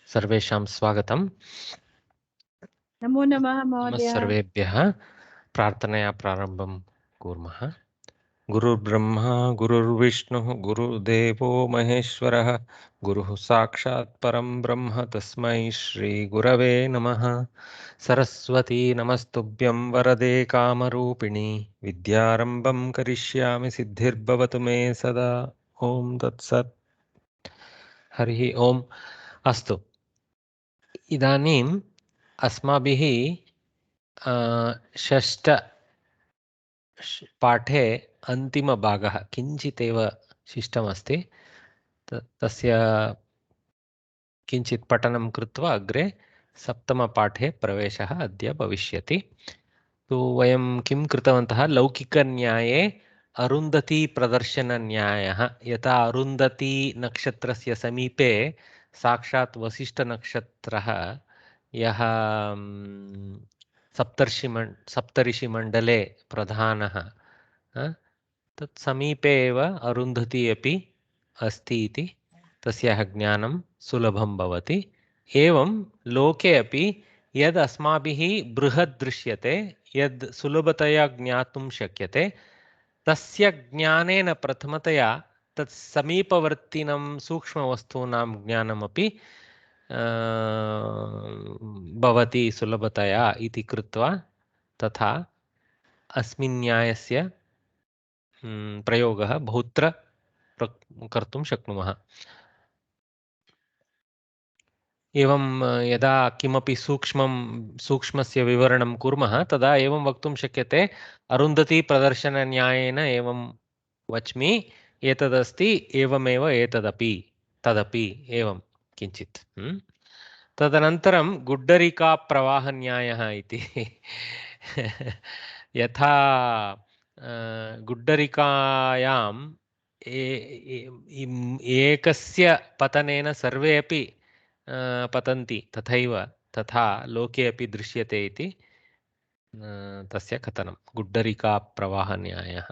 सर्वेषां स्वागतम्। नमो नमः नमः महोदय। सर्वेभ्यः। प्रार्थनया प्रारम्भं कुर्मः। गुरुर्ब्रह्मा गुरुर्विष्णुः गुरुर्देवो महेश्वरः गुरुः साक्षात् परं ब्रह्म तस्मै श्रीगुरवे नमः। सरस्वती नमस्तुभ्यं वरदे कामरूपिणी विद्यारम्भं करिष्यामि सिद्धिर्भवतु मे सदा। ॐ तत्सत्। हरिः ओम्। अस्तु, इदानीम् अस्माभिः षष्ठ पाठे अन्तिमभागः किञ्चिदेव शिष्टमस्ति। तस्य किञ्चित् पठनं कृत्वा अग्रे सप्तमपाठे प्रवेशः अद्य भविष्यति। तु वयं किं कृतवन्तः, लौकिकन्याये अरुन्धती प्रदर्शनन्यायः, यथा अरुन्धती नक्षत्रस्य समीपे साक्षात् वसिष्ठनक्षत्रः यः सप्तर्षिमण्डले प्रधानः, तत् समीपे एव अरुन्धती अपि अस्ति इति तस्याः ज्ञानं सुलभं भवति। एवं लोके अपि यद् अस्माभिः बृहद् दृश्यते, यद् सुलभतया ज्ञातुं शक्यते, तस्य ज्ञानेन प्रथमतया तत् समीपवर्तिनं सूक्ष्मवस्तूनां ज्ञानमपि भवति सुलभतया इति कृत्वा तथा अस्मिन् न्यायस्य प्रयोगः बहुत्र कर्तुं शक्नुमः। एवं यदा किमपि सूक्ष्मस्य विवरणं कुर्मः तदा एवं वक्तुं शक्यते, अरुन्धती प्रदर्शनन्यायेन एवं वच्मि, एतदस्ति एवमेव एतदपि तदपि एवं किञ्चित्। तदनन्तरं गुड्डरिका प्रवाहन्यायः इति यथा गुड्डरिकायां एकस्य पतनेन सर्वे अपि पतन्ति, तथा लोके अपि दृश्यते इति तस्य कथनं गुड्डरिका प्रवाहन्यायः।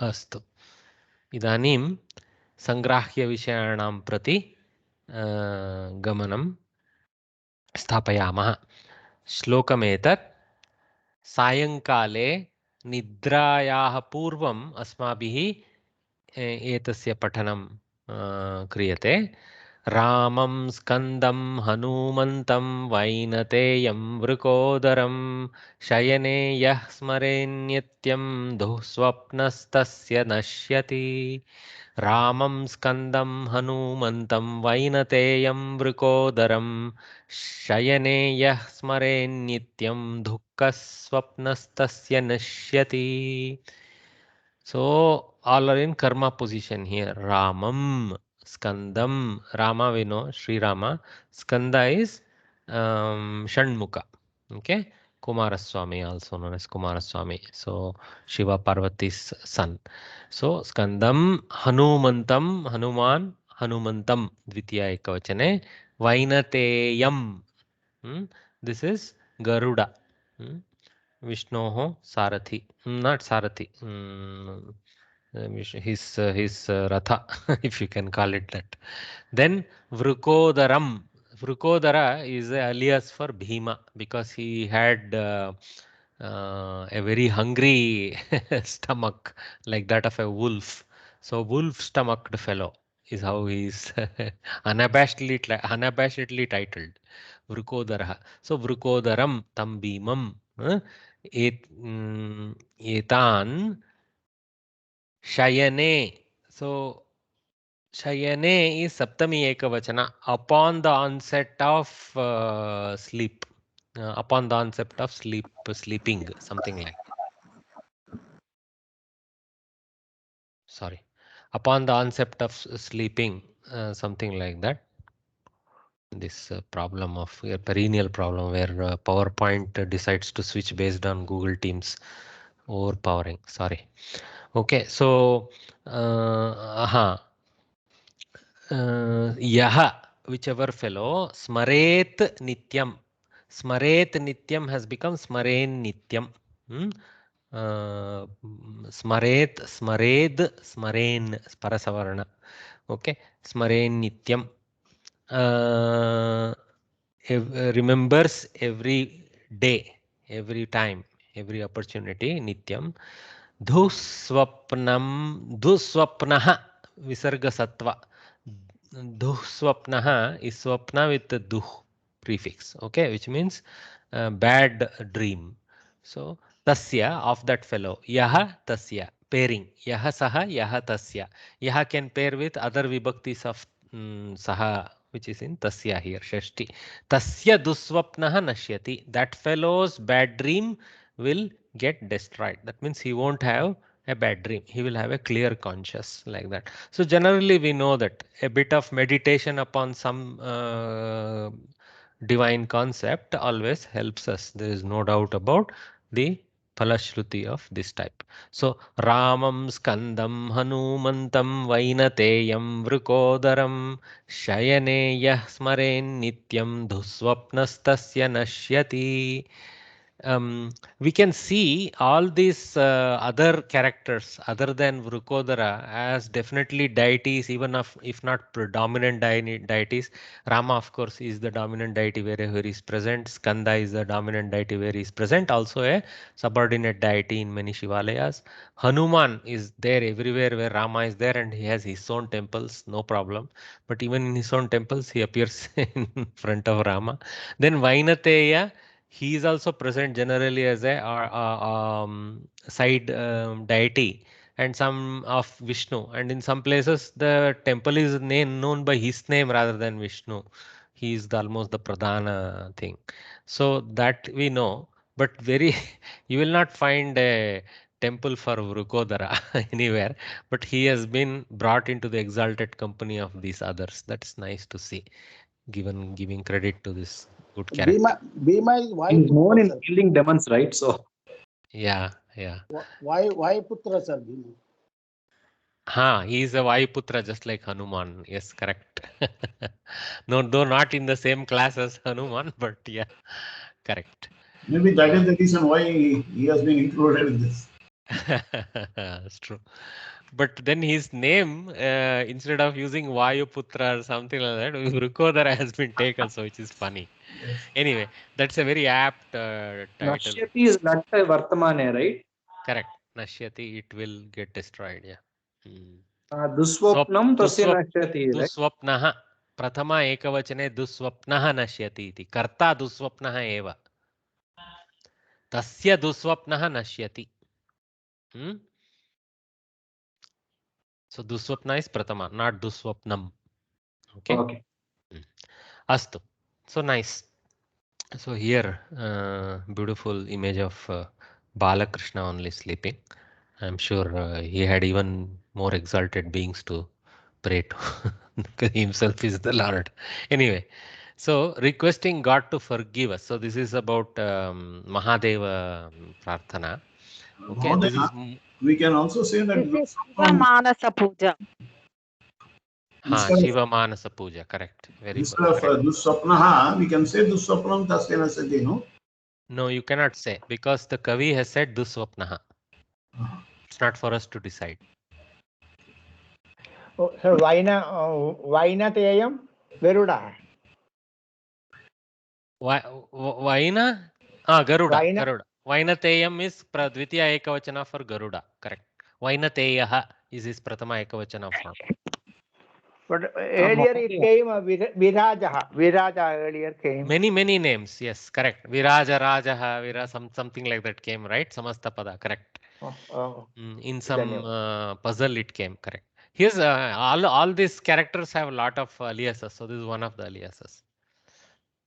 अस्तु, इदानीं सङ्ग्राह्यविषयाणां प्रति गमनं स्थापयामः। श्लोकमेतत्: सायङ्काले निद्रायाः पूर्वम् अस्माभिः एतस्य पठनं क्रियते। रामं स्कन्दं हनूमन्तं वैनतेयं वृकोदरं शयने यः स्मरेन्नित्यं दुःस्वप्नस्तस्य नश्यति। रामं स्कन्दं हनूमन्तं वैनतेयं वृकोदरं शयने यः स्मरेन्नित्यं दुःखस्वप्नस्तस्य नश्यति. So all are in karma position here. Ramam, Skandam. Rama we know, Sri Rama. Skanda is Shanmukha. Okay, Kumaraswamy, also known as Kumaraswamy. So Shiva Parvati's son. So Skandam, Hanumantam, Hanuman, Hanumantam, Dvitiya ekavachane, Vainateyam. This is Garuda. Vishnoho Sarathi, not Sarathi, his Ratha, if you can call it that. Then Vrukodaram. Vrukodara is a alias for Bhima because he had a very hungry stomach like that of a wolf. So wolf-stomached fellow is how he is unabashedly titled. Vrukodara. So Vrukodaram tam Bhimam. Etan Shayane. So Shayane is Saptami Ekavachana, upon the onset of sleep. Upon the onset of sleeping, something like. Sorry. Upon the onset of sleeping, something like that. This problem of a perennial problem where PowerPoint decides to switch based on Google Teams overpowering. Sorry. Okay, so yaha, whichever fellow, smaret nityam. Smaret nityam has become smaren nityam. Smaret, smared, smaren, parasavarna. Okay, smaren nityam. remembers every day, every time, every opportunity, nityam. Dhuswapnah, visarga sattva. Dhuswapnah is swapna with the duh prefix, okay, which means bad dream. So tasya, of that fellow, yaha tasya, pairing, yaha saha, yaha tasya. Yaha can pair with other vibhaktis of saha, which is in tasya here, shashti. Tasya duswapnaha nashyati. That fellow's bad dream will get destroyed. That means he won't have a bad dream. He will have a clear conscious, like that. So generally we know that a bit of meditation upon some divine concept always helps us. There is no doubt about the Palashruti of this type. So Ramam Skandam Hanumantam Vainateyam Vrukodaram Shayane Yah Smaren Nityam Dhuswapnastasya Nashyati. We can see all these other characters other than Vrukodara as definitely deities, even if not predominant deities. Rama, of course, is the dominant deity wherever he is present. Skanda is the dominant deity where he is present, also a subordinate deity in many Shivalayas. Hanuman is there everywhere where Rama is there, and he has his own temples, no problem. But even in his own temples, he appears in front of Rama. Then Vainateya, he is also present generally as a side deity and some of Vishnu. And in some places, the temple is known by his name rather than Vishnu. He is almost the pradhana thing. So that we know, but very you will not find a temple for Vrukodara anywhere, but he has been brought into the exalted company of these others. That's nice to see, giving credit to this good character. Bhima is why He's known in killing demons, right? So Yeah. why Putra, sir? Bhima. He is a Vayuputra just like Hanuman. Yes, correct. No, though not in the same class as Hanuman, but yeah, correct. Maybe that is the reason why he has been included in this. That's true. But then his name, instead of using Vayuputra or something like that, Vrukodara has been taken, so which is funny. Yes. Anyway, that's a very apt title. Nashyati is not a Vartamane, right? Correct. Nashyati, it will get destroyed. Yeah. Duswapnam tasya nashyati, right? दुस्वप्नः प्रथमा एकवचने दुस्वप्नः नश्यति इति कर्ता दुस्वप्नः एव तस्य दुस्वप्नः नश्यति. So दुस्वप्न is pratama, not duswapnam. Okay. Astu. So nice. So here beautiful image of Balakrishna only sleeping. I'm sure he had even more exalted beings to pray to because himself is the Lord. Anyway, so requesting God to forgive us. So this is about Mahadeva Prarthana. Okay, this is, we can also say that This is Shiva Manasa Puja. Shiva Manasa Puja, correct. Very instead good. of Dusswapnaha, we can say Dusswapnam tasya nashyati, no? No, you cannot say because the Kavi has said Duswapnaha. It's not for us to decide. Oh, sir, Vainateyam Garuda. Vaina? Garuda. Vainateyam is Dvitiya Ekavachana for Garuda. Correct. Vainateyaha is his Pratama Ekavachana form. But earlier it came Virajaha. Viraja earlier came. Many names. Yes, correct. Viraja, Rajaha, something like that came, right? Samasta Pada, correct. In some puzzle it came, correct. Here's all these characters have a lot of aliases. So this is one of the aliases.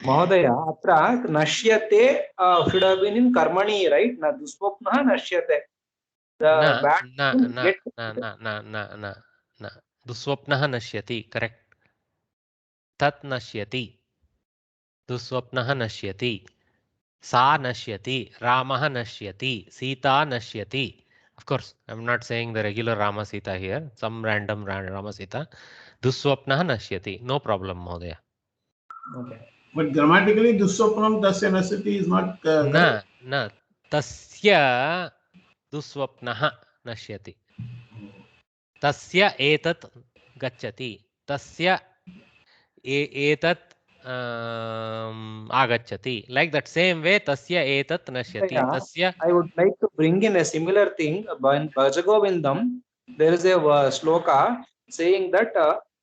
Mahodaya, atra nashyate should have been in karmani, right? Na duspopnaha nashyate. Na. Duswapnaha nashyati, correct. Tat nashyati. Duswapnaha nashyati. Sa nashyati. Ramaha nashyati. Sita nashyati. Of course, I'm not saying the regular Rama Sita here. Some random Rama Sita. Duswapnaha nashyati. No problem, Mahodaya. Okay. But grammatically, Dusswapnam tasya nashyati is not correct. Na. Tasya duswapnaha nashyati. Tasya etat gacchati. Tasya etat agacchati. Like that same way, tasya etat nashyati. Yeah, Tasya. I would like to bring in a similar thing. In Bhajagovindam, there is a sloka saying that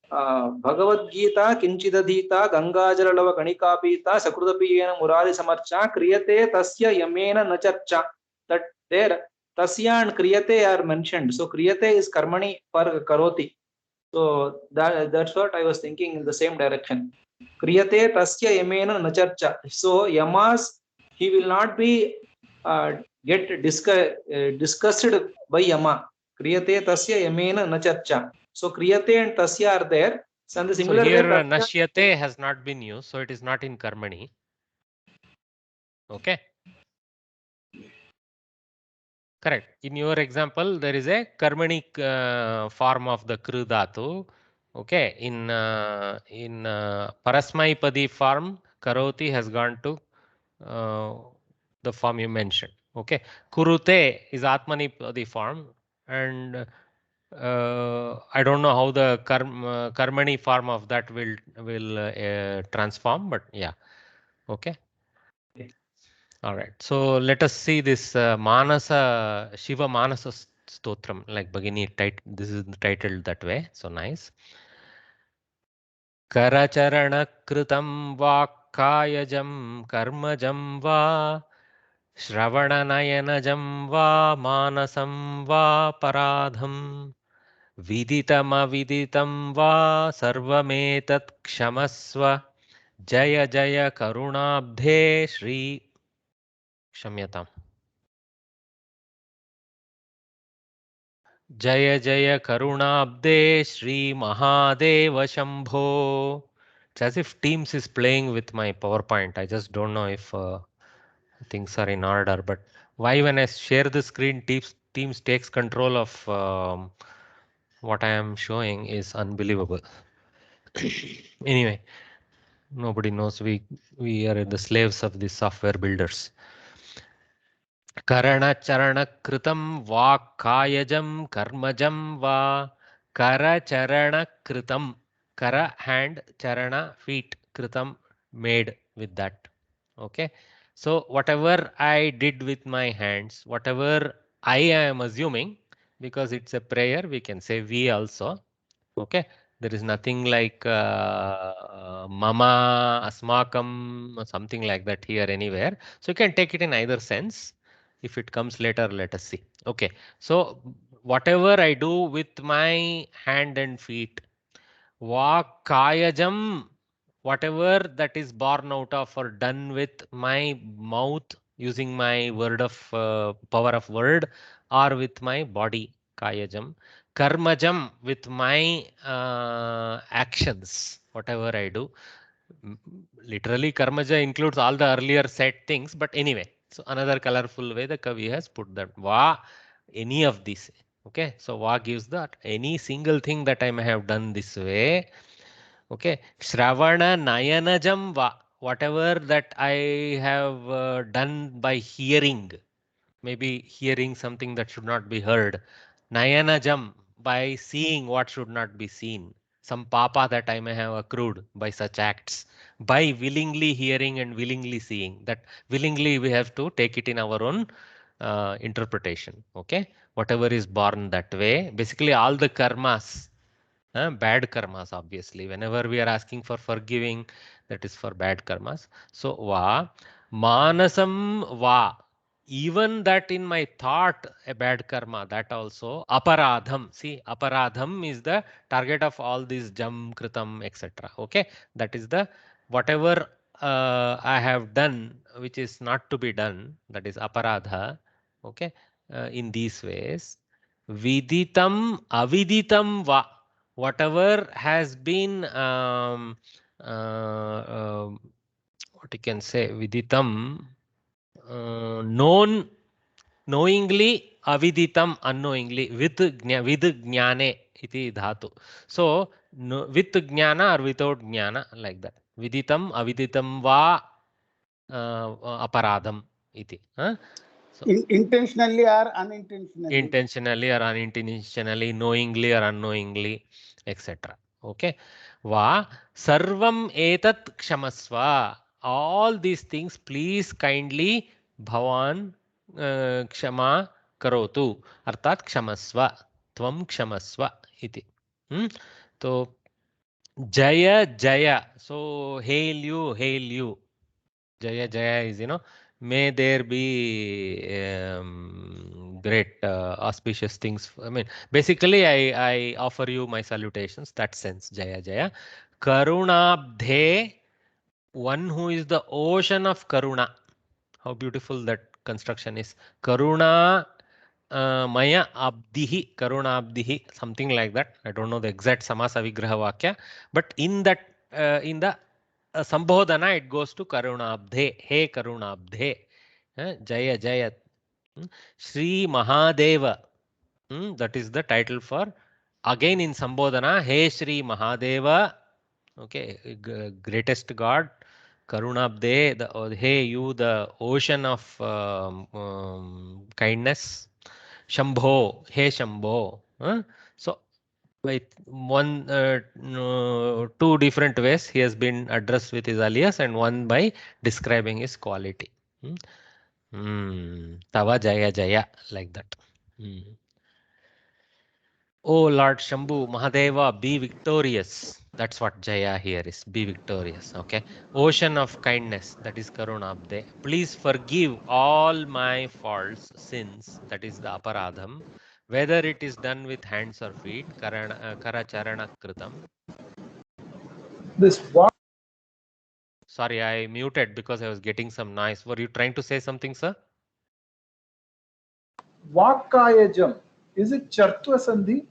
Bhagavad Gita kinchidadhita gangajalalava kanikapita sakrudapiyena murari samarcha kriyate tasya yamena nacharcha. That there tasya and kriyate are mentioned. So kriyate is karmani par karoti. So that's what I was thinking in the same direction. Kriyate tasya yamena nacharcha. So yamas, he will not be get discussed by yama. Kriyate tasya yamena nacharcha. So kriyate and tasya are there. And the So similar here way, nashyate has not been used, so it is not in karmani. Okay. Correct. In your example, there is a karmani form of the kru dhatu. Okay. In parasmaipadi form, karoti has gone to the form you mentioned. Okay. Kurute is atmanipadi form, and I don't know how the karmani form of that will transform, but yeah. Okay. All right. So let us see this Manasa Shiva Manasa Stotram, like Bhagini. This is titled that way. So nice. Karacharana Kritam Vakayajam Karmajam Va Shravana Nayanajam Va Manasam Va Paradham Viditam Aviditam Va Sarvametat Kshamasva Jaya Jaya Karunabdhe Shri Shamyatam. Jaya Jaya Karunabde Shri Mahadeva Shambho. It's as if Teams is playing with my PowerPoint. I just don't know if things are in order. But why when I share the screen, Teams takes control of what I am showing is unbelievable. Anyway, nobody knows. We are the slaves of the software builders. Karanacharana-kritam va kayajam karmajam va karacharana-kritam. Kara, hand, charana, feet, kritam, made with that. Okay. So whatever I did with my hands, whatever I am assuming, because it's a prayer, we can say we also. Okay. There is nothing like mama, asmakam, something like that here anywhere. So you can take it in either sense. If it comes later, let us see. Okay. So whatever I do with my hand and feet, Vakayajam, whatever that is born out of or done with my mouth using my word of power of word or with my body, Kayajam. Karmajam, with my actions, whatever I do. Literally, Karmaja includes all the earlier said things, but anyway, so another colorful way the Kavi has put that. Va, any of these. Okay, so Va gives that any single thing that I may have done this way. Okay, Shravana Nayanajam Va, whatever that I have done by hearing, maybe hearing something that should not be heard. Nayanajam, by seeing what should not be seen. Some papa that I may have accrued by such acts. By willingly hearing and willingly seeing. That willingly we have to take it in our own interpretation. Okay, whatever is born that way. Basically, all the karmas. Bad karmas, obviously. Whenever we are asking for forgiving, that is for bad karmas. So, va, manasam va. Even that in my thought, a bad karma, that also aparadham. See, aparadham is the target of all these jam, kritam, etc. Okay, that is the whatever I have done, which is not to be done. That is aparadha. Okay, in these ways, viditam, aviditam va. Whatever has been what you can say, viditam, known knowingly, aviditam unknowingly, with jnane iti dhatu. So with jnana or without jnana, like that. Viditam, aviditam va aparadham iti. So, intentionally or unintentionally? Intentionally or unintentionally, knowingly or unknowingly, etc. Okay. Va sarvam etat kshamasva. All these things please kindly bhavan kshama karotu. Artat kshamasva. Tvam kshamasva iti. So Jaya Jaya. So hail you, hail you. Jaya Jaya is, may there be great auspicious things. I mean, basically, I offer you my salutations. That sense, Jaya Jaya. Karunabdhe, one who is the ocean of Karuna. How beautiful that construction is. Karuna Maya Abdihi, Karuna Abdihi, something like that. I don't know the exact Samasa Vigraha Vakya, but in that, in the Sambodhana, it goes to Karunabdhe. He Karunabdhe. Jaya Jaya. Sri Mahadeva. That is the title for, again in Sambodhana, He Sri Mahadeva. Okay, greatest God. Karunabde, hey you, the ocean of kindness. Shambho, hey Shambho. So by two different ways he has been addressed with his alias, and one by describing his quality. Tava Jaya Jaya, like that. Oh Lord Shambhu, Mahadeva, be victorious. That's what Jaya here is. Be victorious. Okay. Ocean of kindness. That is Karunabde. Please forgive all my faults, sins. That is the aparadham. Whether it is done with hands or feet. Karacharana kritam. This what Sorry, I muted because I was getting some noise. Were you trying to say something, sir? Vakayajam, is it Chartva Sandhi?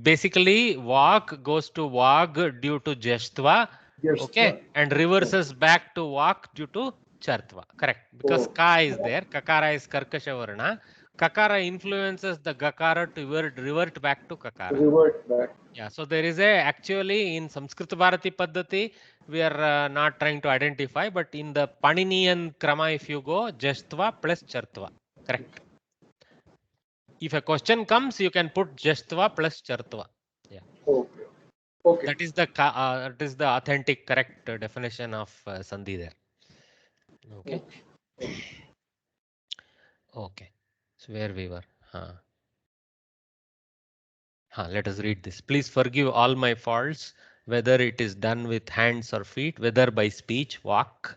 Basically, Vak goes to Vag due to Jashtva. Yes. Okay, and reverses back to Vak due to Chartva. Correct. Because Ka is there. Kakara is Karkasha Varna. Kakara influences the Gakara to revert back to Kakara. Revert back. Yeah, so there is actually in Sanskrit Bharati Paddhati, we are not trying to identify, but in the Paninian Krama, if you go, Jashtva plus Chartva. Correct. If a question comes, you can put Jashtva plus Chartva. Yeah. Okay. Okay. That is the authentic, correct definition of Sandhi there. Okay. Okay. So where we were. Let us read this. Please forgive all my faults, whether it is done with hands or feet, whether by speech, walk,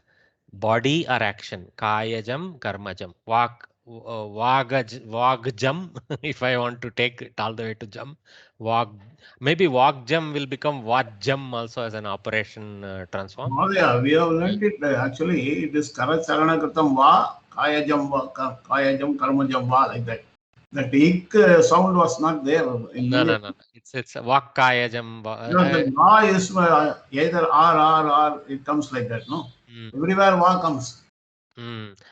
body or action. Kayajam, karmajam. Walk, vagjam. If I want to take it all the way to jam, walk. Maybe vagjam will become vajjam also as an operation transform. Mahodaya, we have learned it actually. It is Karacharana Kritam Va, Kayajam Karmajam Va, like that. The ik sound was not there. No. It's vakkayajam. The Va is either R, it comes like that, no? Everywhere Va comes.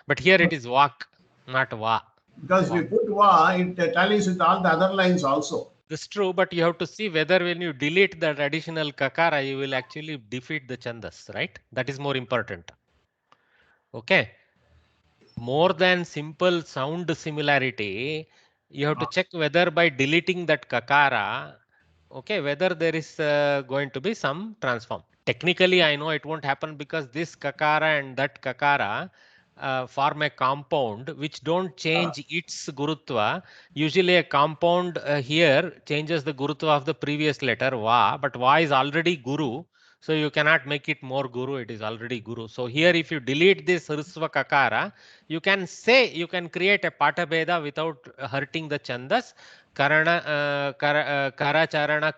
But here it is vak, not va. Because if you put Va, it tallies with all the other lines also. That's true, but you have to see whether when you delete that additional kakara, you will actually defeat the chandas, right? That is more important. Okay. More than simple sound similarity, you have to check whether by deleting that kakara, okay, whether there is going to be some transform. Technically, I know it won't happen because this kakara and that kakara form a compound which don't change its gurutva. Usually a compound here changes the gurutva of the previous letter va, but va is already guru. So you cannot make it more guru, it is already guru. So here if you delete this hrisva kakara, you can say, you can create a patabheda without hurting the chandas. Karacharana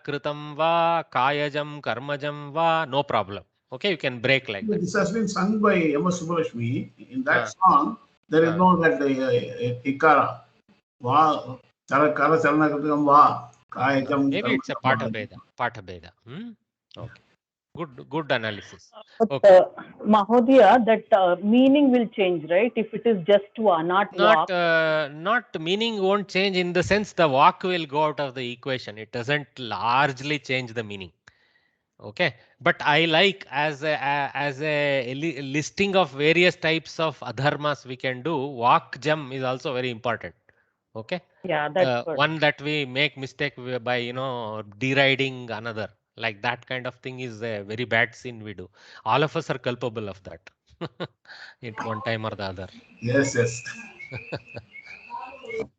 kritam va, kayajam, karmajam va, no problem. Okay, you can break like that. This has been sung by M.S. Subbulakshmi. In that song, there is no that ikara. Va, Karacharana Kritam Va, Kayajam. Maybe it's a patabheda. Okay. Good analysis. But, Okay. Mahodaya, that meaning will change, right? If it is just va, not walk. Not meaning won't change in the sense the walk will go out of the equation. It doesn't largely change the meaning. Okay, but I like as a listing of various types of adharmas we can do. Walk jam is also very important. Okay. Yeah, that's good. One that we make mistake by deriding another. Like that kind of thing is a very bad sin we do. All of us are culpable of that at one time or the other. Yes, yes.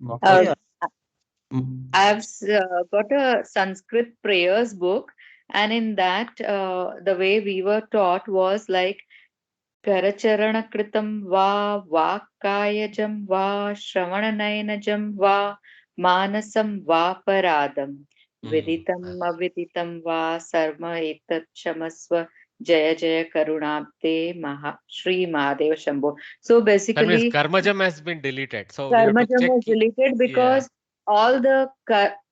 Mahodaya, I've got a Sanskrit prayers book, and in that, the way we were taught was like Karacharana Kritam va, Vakkayajam va, Shravananayanajam va, Manasam va Paradam, Viditam aviditam va, Sarma etat shamasva, Jaya Jaya Karunabde Maha Shri Mahadeva Shambho. So That means basically, Karmajam has been deleted. So we have to Karmajam check. was deleted Yeah. because all the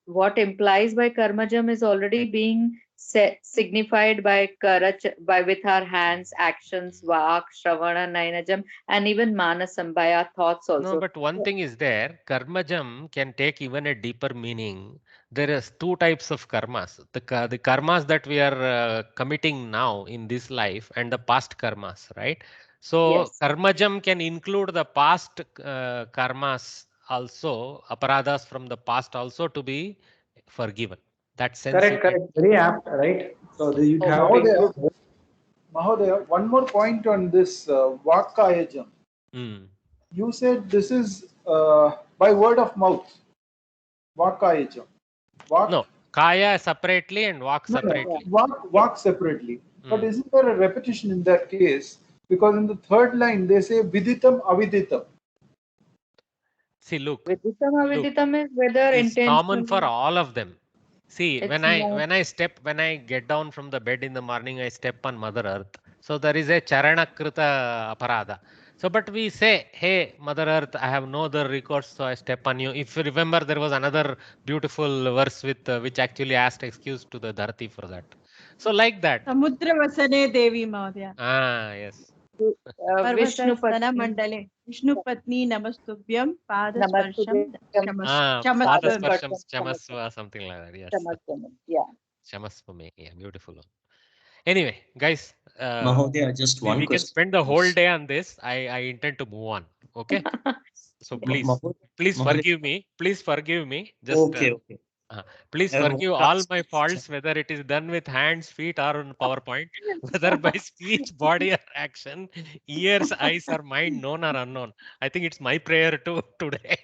what implies by Karmajam is already being signified by by with our hands, actions, Vak, Shravana, Nainajam, and even Manasam by our thoughts No, also. but one thing is there, karmajam can take even a deeper meaning. There is two types of karmas. The karmas that we are committing now in this life and the past karmas, right? So Yes. karmajam can include the past karmas also, aparadas from the past also to be forgiven. That sense. correct, correct. Very apt, right? So you'd have to Mahodaya, include. Mahodaya, one more point on this Vakkayajam. Mm. You said this is by word of mouth. Vakkayajam. No, kaya separately and walk No, separately. walk separately. But Mm. isn't there a repetition in that case? Because in the third line they say viditam aviditam. See, look. Viditam aviditam is whether It's common for intentionally. all of them. See, It's when I get down from the bed in the morning, I step on Mother Earth. So there is a Charanakrita aparada. So, but we say, hey, Mother Earth, I have no other recourse, so I step on you. If you remember, there was another beautiful verse with which actually asked excuse to the Dharati for that. So, like that. समुद्रवसने देवी महोदय Ah, yes. Vishnu Patni. स्तनमण्डले विष्णुपत्नी नमस्तुभ्यं पादस्पर्शं Ah, Chamasva. Padasparsham Chamasva, something like that. Yes. Yeah. Chamasvame. Yeah, beautiful one. Anyway, guys, Mahodaya, just one we can question. spend the whole day on this. I intend to move on. Okay. So please Mahodaya, forgive me. Please forgive me. Just okay, okay. please I forgive won't all ask my question. faults, whether it is done with hands, feet, or on PowerPoint, whether by speech, body, or action, ears, eyes, or mind, known or unknown. I think it's my prayer too today.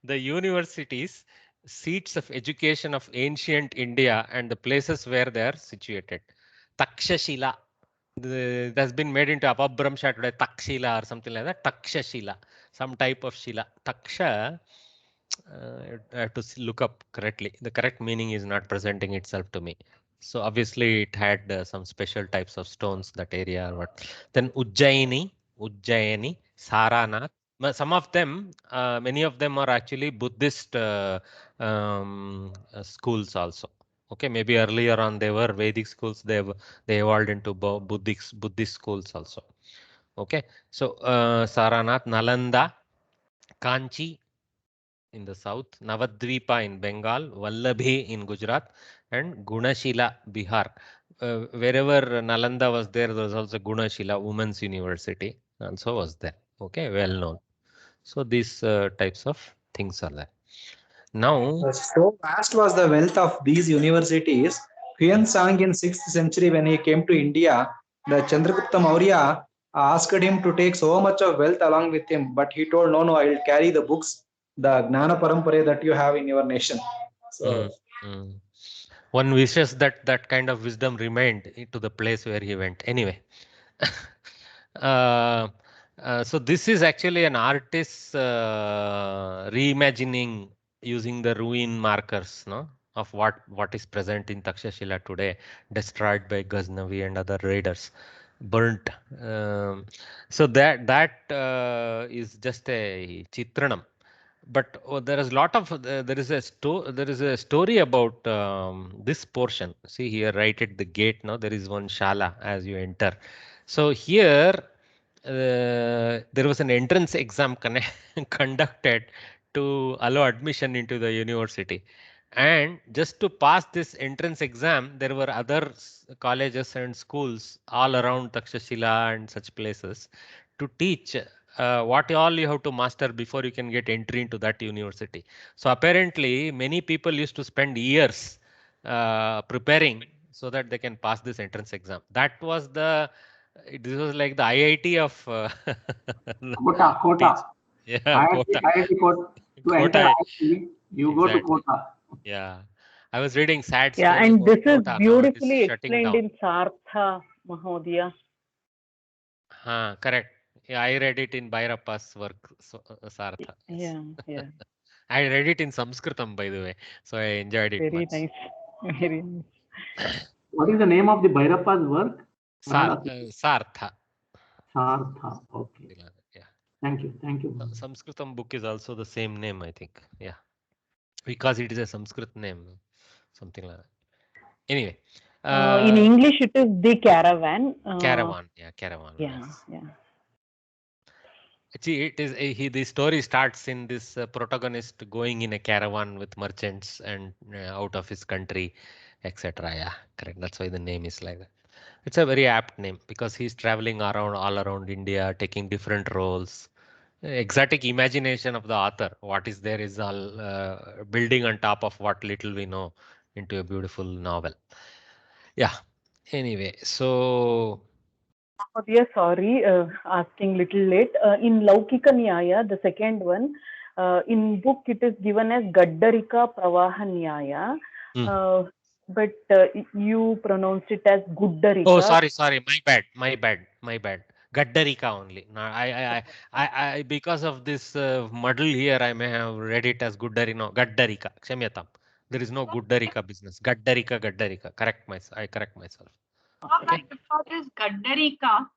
The universities, seats of education of ancient India and the places where they are situated. Takshashila. It has been made into Apabhramsha today, Takshila or something like that. Takshashila, some type of Shila. Taksha, I have to look up correctly. The correct meaning is not presenting itself to me. So obviously it had some special types of stones, that area or what. Then Ujjaini, Saranath. Some of them, many of them are actually Buddhist schools also. Okay, maybe earlier on they were Vedic schools. They evolved into Buddhist schools also. Okay, so Saranath, Nalanda, Kanchi in the south, Navadvipa in Bengal, Vallabhi in Gujarat, and Gunashila, Bihar. Wherever Nalanda was there was also Gunashila Women's University also was there. Okay, well known. So these types of things are there. Now, So vast was the wealth of these universities. Huyen Sang in 6th century, when he came to India, the Chandragupta Maurya asked him to take so much of wealth along with him, but he told, no, I will carry the books, the Gnana Parampare that you have in your nation. So one wishes that that kind of wisdom remained to the place where he went. Anyway, so this is actually an artist's reimagining using the ruin markers, no, of what is present in Takshashila today, destroyed by Ghaznavi and other raiders, burnt. So that is just a chitranam. But there is a lot of there is a story about this portion. See here, right at the gate now there is one shala as you enter. So here there was an entrance exam conducted to allow admission into the university, and just to pass this entrance exam there were other colleges and schools all around Takshashila and such places to teach what all you have to master before you can get entry into that university. So apparently many people used to spend years preparing so that they can pass this entrance exam. That was this was like the IIT of Kota. yeah, IIT Kota. To enter Kota. IIT, you go to Kota. Yeah, I was reading sad Yeah, stories and about this is Kota. Now it is beautifully shutting explained down. in Sartha, Mahodaya. Correct. Yeah, I read it in Bhairappa's work, Sartha. Yes. Yeah. I read it in Sanskritam, by the way, so I enjoyed it Very much. nice. Very nice. What is the name of the Bhairappa's work? Sartha. Sartha. Okay. Yeah. Thank you. Sanskritam book is also the same name, I think. Yeah, because it is a Sanskrit name, something like that. Anyway, in English, it is The Caravan. Caravan. Yeah, Caravan. Yeah. See, it is the story starts in this protagonist going in a caravan with merchants and out of his country, etc. Yeah, correct. That's why the name is like that. It's a very apt name because he's traveling all around India, taking different roles. Exotic imagination of the author. What is there is all building on top of what little we know into a beautiful novel. Yeah. Anyway, so. Oh dear, sorry, asking little late. In Laukika Nyaya, the second one, in book it is given as Gaddarika Pravaha Nyaya, but you pronounced it as Guddarika. Oh, sorry, my bad. Gaddarika only. No, I because of this muddle here, I may have read it as Guddari. No, Gaddarika. Kshamyatam. There is no Guddarika business. Gaddarika. I correct myself. Okay. For this Gaddarika,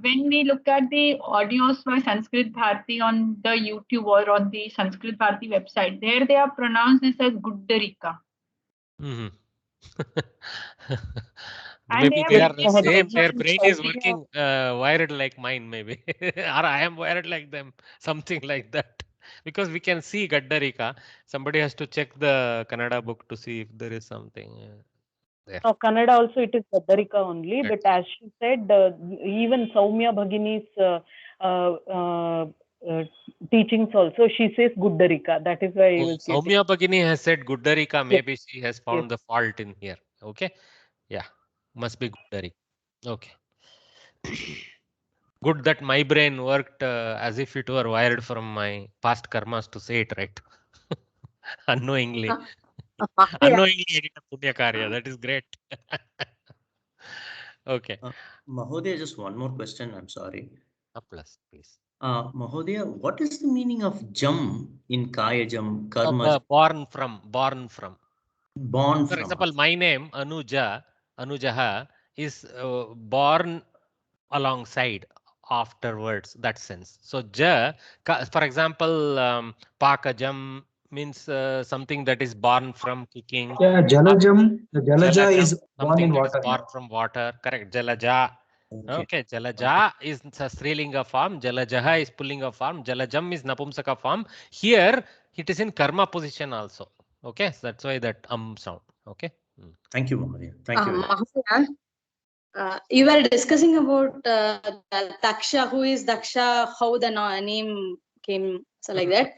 when we look at the audios for Sanskrit Bharati on the YouTube or on the Sanskrit Bharati website, there they are pronounced this as Guddarika. Maybe they are the same. Their brain is working wired like mine, maybe, or I am wired like them, something like that. Because we can see Gaddarika. Somebody has to check the Kannada book to see if there is something there. No, Kannada also it is Gaddarika only, but as she said, even Saumya Bhagini's teachings also, she says Guddarika. That is why Saumya Bhagini has said Guddarika. Maybe she has found the fault in here. Okay. Yeah. Must be Guddarika. Okay. Good that my brain worked as if it were wired from my past karmas to say it right. Unknowingly. Unknowingly edit a Punya Karya. That is great. Okay. Mahodaya, just one more question. I'm sorry. Plus, please. Mahodaya, what is the meaning of jam in Kayajam, Karma? Born from. For example, my name, Anujaha, is born alongside, afterwards, that sense. So, for example, Pakajam means something that is born from cooking. Yeah, Jalajam. The Jalaja is born in water. Born from water. Correct. Jalaja. Okay. Jalaja is Strilinga form. Jalajaha is Pullinga form. Jalajam is Napumsaka form. Here it is in karma position also. Okay. So that's why that sound. Okay. Thank you, Mahodaya. Thank you. Mahodaya, you were discussing about Daksha, who is Daksha, how the name came, so like that.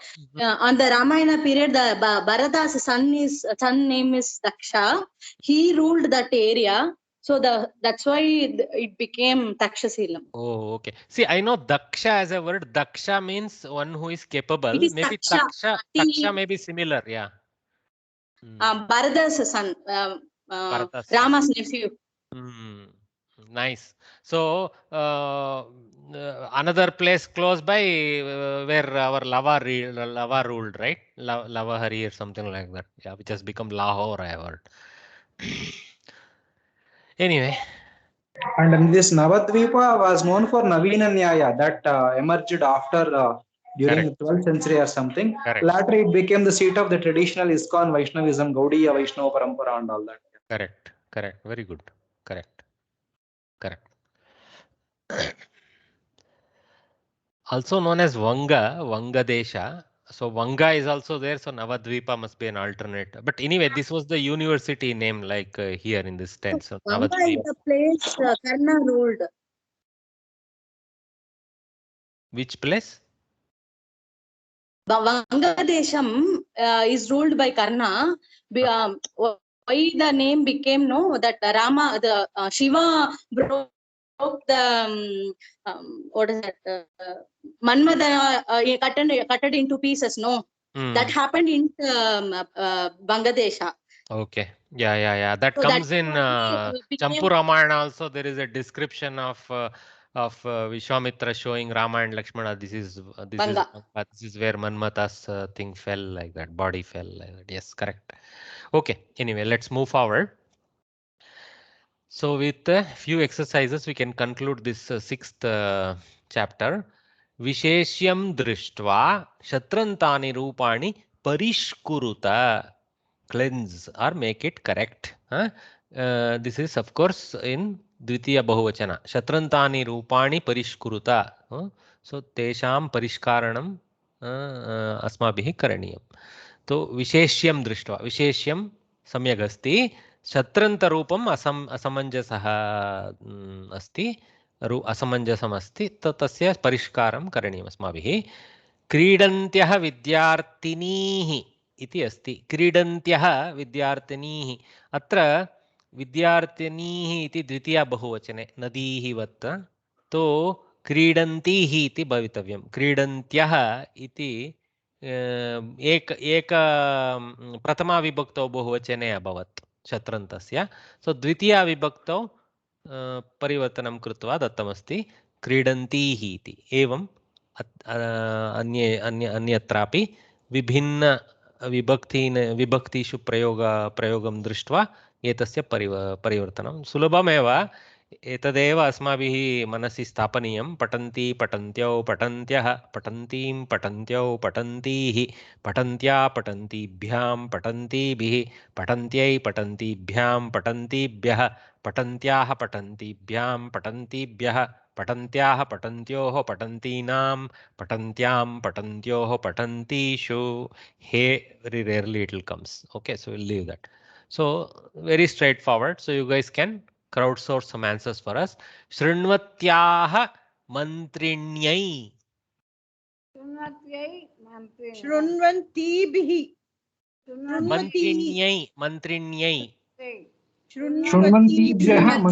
On the Ramayana period, the Bharata's son name is Daksha. He ruled that area, so that's why it became Takshasilam. Oh, okay. See, I know Daksha as a word. Daksha means one who is capable. Maybe Taksha may be similar. Yeah. Bharata's son, Rama's nephew. Nice. So another place close by where our Lava ruled, right? Lava Hari or something like that. Yeah, which has become Lahore, I heard. Anyway. And this Navadvipa was known for Navina Nyaya that emerged after during the 12th century or something. Correct. Later it became the seat of the traditional ISKCON Vaishnavism, Gaudiya Vaishnava Parampara and all that. Correct. Very good. Correct. Also known as Vanga Desha. So Vanga is also there. So Navadvipa must be an alternate. But anyway, this was the university name, like here in this tense. So Vanga is the place Karna ruled. Which place? Vanga Desham is ruled by Karna. why the name became that Rama, the Shiva broke the what is that? Manmada cut it into pieces. No, that happened in Bangladesh. Okay. Yeah. That So comes that's in why became Champu Ramayana also. There is a description of Vishwamitra showing Rama and Lakshmana. This is Banga. this is where Manmata's thing fell like that. Body fell like that. Yes, correct. Okay. Anyway, let's move forward. So with a few exercises, we can conclude this sixth chapter. Visheshyam drishtva shatrantani rupani parishkuruta. Cleanse or make it correct. This is of course in Dvitiya Bahuvachana. Shatrantani rupani parishkuruta. So tesham parishkaranam asmabhihi karaniyam. तो विशेष्यं दृष्ट्वा विशेष्यं सम्यक् अस्ति शत्रन्तरूपम् असमञ्जसः अस्ति असमञ्जसम् अस्ति तस्य परिष्कारं करणीयम् अस्माभिः क्रीडन्त्यः विद्यार्थिनीः इति अस्ति क्रीडन्त्यः विद्यार्थिनीः अत्र विद्यार्थिनीः इति द्वितीया बहुवचने नदीः वत् तो क्रीडन्तीः इति भवितव्यं क्रीडन्त्यः इति एक प्रथमा विभक्तौ बहुवचने अभवत् शत्रन्तस्य सो द्वितीया विभक्तौ परिवर्तनं कृत्वा दत्तमस्ति क्रीडन्तीः इति एवं अन्यत्रापि विभिन्न विभक्तिषु प्रयोगं दृष्ट्वा एतस्य परिवर्तनं सुलभमेव एतदेव अस्माभिः मनसि स्थापनीयं पठन्ति पठन्त्यौ पठन्त्यः पठन्तीं पठन्त्यौ पठन्तीः पठन्त्या पठन्तीभ्यां पठन्तीभिः पठन्त्यै पठन्तीभ्यां पठन्तीभ्यः पठन्त्याः पठन्तीभ्यां पठन्तीभ्यः पठन्त्याः पठन्त्योः पठन्तीनां पठन्त्यां पठन्त्योः पठन्तीषु very rarely it will comes. Okay, so we'll leave that. So very straightforward. So you guys can crowdsource some answers for us. Shrunvatyaha mantrinyai. Shrunvantibihi. Mantrinyai. Shrunvantibhyah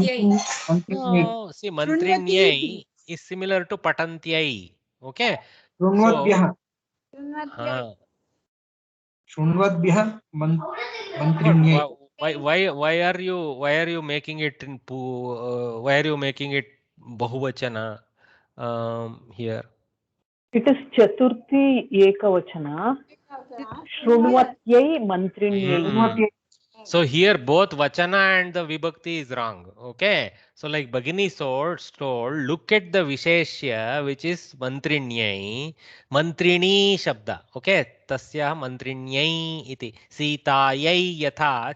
See, mantrinyai is similar to patantyai. Okay. Shrunvatyah. Shrunvadhyah mantrinyai. Why are you making it in why are you making it bahuvachana here? It is chaturthi ekavachana. Shrunvatyai mantrinyai. So here both vachana and the vibhakti is wrong. Okay. So like Bhagini told, look at the visheshya which is mantrinyai, mantrini shabda. Okay. Tasya mantrinyai iti. Sitayai yatha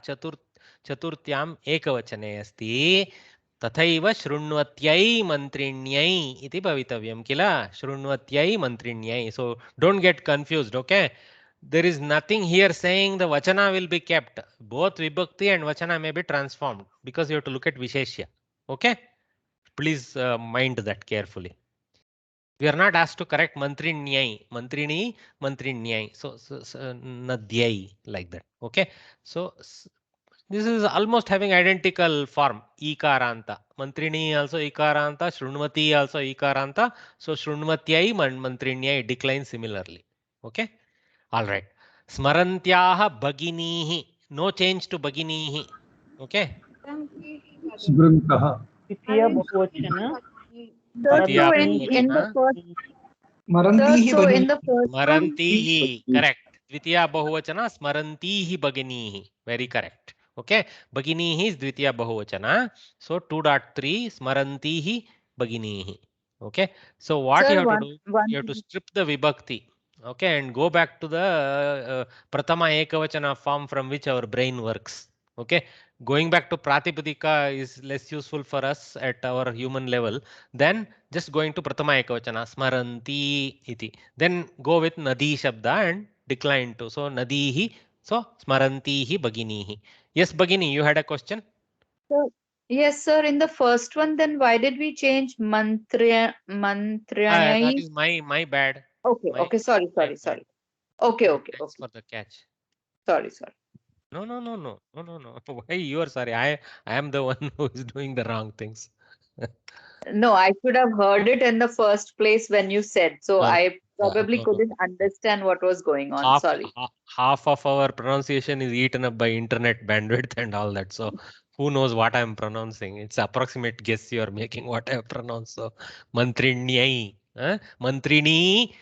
chaturtyam ekavachane asti. तथैव शृण्वत्यै मन्त्रिण्यै इति भवितव्यं किल शृण्वत्यै मन्त्रिण्यै so don't get confused okay there is nothing here saying the vachana will be kept both vibhakti and vachana may be transformed because you have to look at visheshya okay please mind that carefully we are not asked to correct mantrinyai mantrini mantrinyai so nadyai like that okay so this is almost having identical form ikaranta mantrini also ikaranta shrunvati also ikaranta so shrunvatyai mantrinyai decline similarly okay all right smarantyah bhaginihi no change to bhaginihi okay Smrantah. Dvitiya bahuvachana. Smarantihi correct Dvitiya bahuvachana smarantihi bhaginihi very correct okay bhaginihi is Dvitiya bahuvachana so 2.3 smarantihi bhaginihi okay so what you have to do you have to strip the vibhakti okay and go back to the prathama ekavachana form from which our brain works okay going back to pratipadika is less useful for us at our human level then just going to prathama ekavachana smaranti iti then go with nadi shabda and decline to so nadihi so smarantihi bhaginihi yes bhagini you had a question yes sir in the first one then why did we change mantranyai that is my bad okay sorry okay thanks for the catch sorry No, no, no, no, no, no, no. Why you are sorry? I am the one who is doing the wrong things. No, I should have heard it in the first place when you said. So I probably No. couldn't understand what was going on. Sorry. Half of our pronunciation is eaten up by internet bandwidth and all that. So who knows what I'm pronouncing? It's approximate guess you are making what I pronounce. So mantrinyai, mantrini,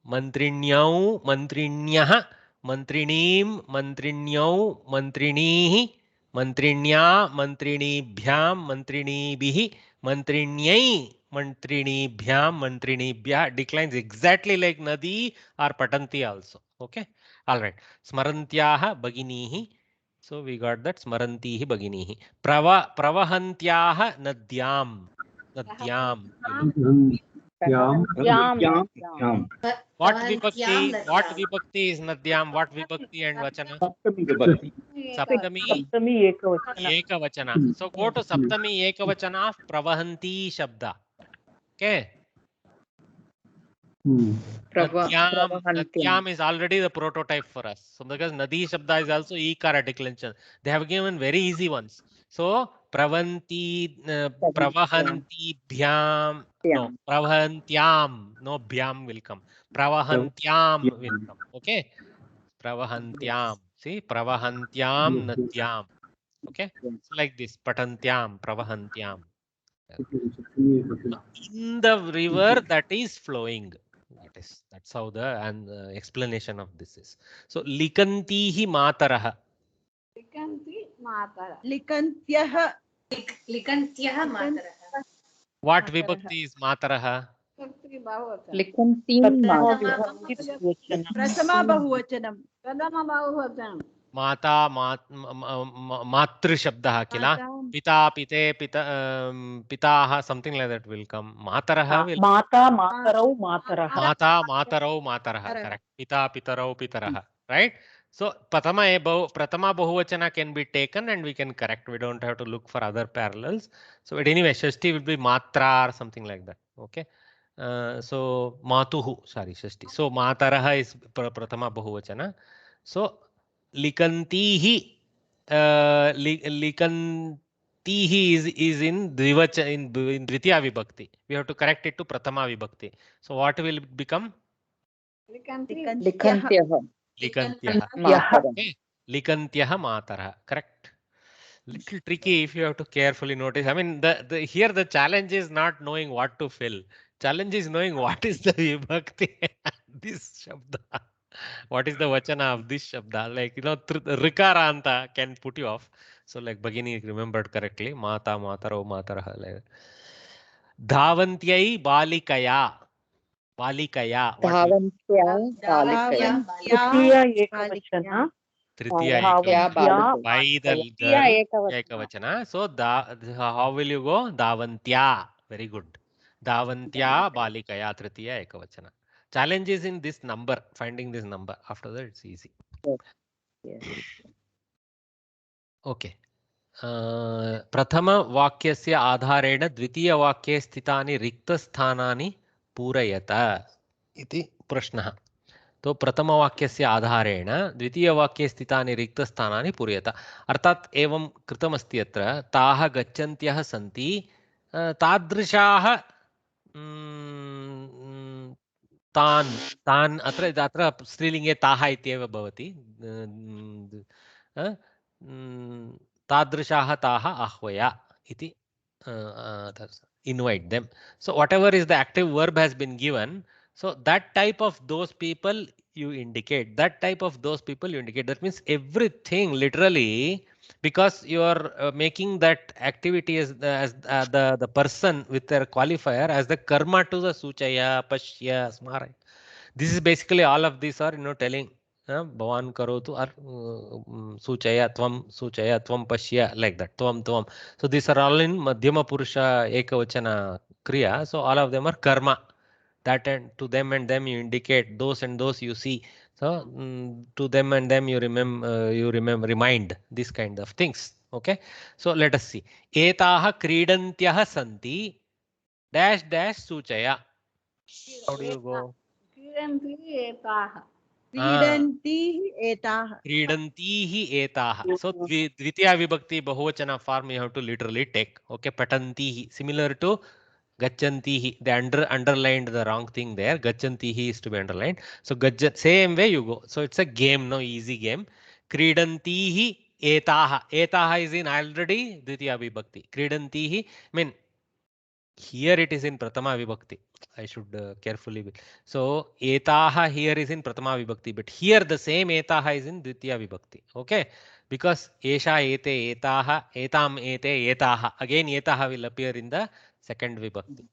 mantrinyau, mantrinyah, mantrinim, mantrinyau, mantrinihi, mantrinya, mantrinibhyam, mantrinibhi, mantrinyai, mantrinibhyam, mantrinibhyah declines exactly like nadi or patanti also. Okay. All right. Smarantyah baginihi. So we got that smarantihi baginihi. Pravahantyah nadyam. Nadyam. What vibhakti is nadyam? What vibhakti and vachana? Saptami ekavachana. So go to saptami ekavachana of pravahanti shabda. Okay. Nadyam is already the prototype for us. So because Nadi Shabda is also Ikara declension. They have given very easy ones. So Pravanti, Pravahanti, Bhyam, no, Pravahantyam, no Bhyam will come. Pravahantyam will come. Okay. Pravahantyam. See, Pravahantyam, Nadyam. Okay. So like this, Patantyam, Pravahantyam. In the river that is flowing. That's how the explanation of this is. So likantihi mataraha. Likantyah mataraha. What vibhakti is mataraha? Prasama bahuvachanam. Mata matru shabdah kila. Pita pite pitaha something like that will come. Mataraha will Mata matarau mataraha. Mata matarau mataraha. Correct. Pita pitarau pitaraha. Right? So pratama bahuvachana can be taken and we can correct. We don't have to look for other parallels. So but anyway, Shashti will be matra or something like that. Okay. So matuhu, sorry, Shashti. So mataraha is pratama bahuvachana. So likantihi, likantihi is in dvivacha in dvitiya vibhakti. We have to correct it to pratama vibhakti. So what will it become? Likantyah. Okay. Likantyah matara. Correct. Little tricky if you have to carefully notice. I mean, here the challenge is not knowing what to fill. Challenge is knowing what is the vibhakti this shabda. What is the vachana of this shabda? Like, rikaranta can put you off. So like Bhagini remembered correctly. Mata, mataro, mataraha. Like. Dhavantyai balikaya. Balikaya. Dhavantya Tritiya ekavachana. Tritiya by the girl ekavachana. So how will you go? Davantya. Very good. Davantya balikaya tritiya ekavachana. Challenge is in this number, finding this number. After that, it's easy. Okay. प्रथम वाक्यस्य आधारेण द्वितीय वाक्ये स्थितानि रिक्तस्थानानि पूरयत इति प्रश्नः. तो प्रथम वाक्यस्य आधारेण द्वितीय वाक्ये स्थितानि रिक्तस्थानानि पूरयत. अर्थात् एवं कृतमस्ति अत्र ताः गच्छन्त्यः सन्ति तादृशाः तान् अत्र स्त्रीलिङ्गे ताः इत्येव भवति. तादृशाः ताः आह्वय इति invite them. So whatever is the active verb has been given. So that type of those people you indicate. That type of those people you indicate. That means everything literally, because you are making that activity as the person with their qualifier as the karma to the suchaya, pashya, smara. This is basically all of these are telling Bhavan karotu or suchaya, tvam pashya, like that. Tvam. So these are all in Madhyama Purusha Ekavachana Kriya. So all of them are karma. That and to them and them you indicate those and those you see. So to them and them you remind this kind of things. Okay. So let us see. Etaha kridantyah santi dash suchaya. How do you go? क्रीडन्ति एताः क्रीडन्तीः एताः. So Dwitiya vibhakti bahuvachana form you have to literally take. Okay, patantihi similar to gachantihi. They underlined the wrong thing there. Gachantihi is to be underlined. So same way you go. So it's a game, no easy game. Kridantihi etaha. Etaha is in already dvitiya vibhakti. Kridantihi, I mean here it is in prathama vibhakti. I should carefully be. So etaha here is in prathama vibhakti, but here the same etaha is in dvitiya vibhakti. Okay, because esha ete etaha, etam ete etaha. Again etaha will appear in the second vibhakti.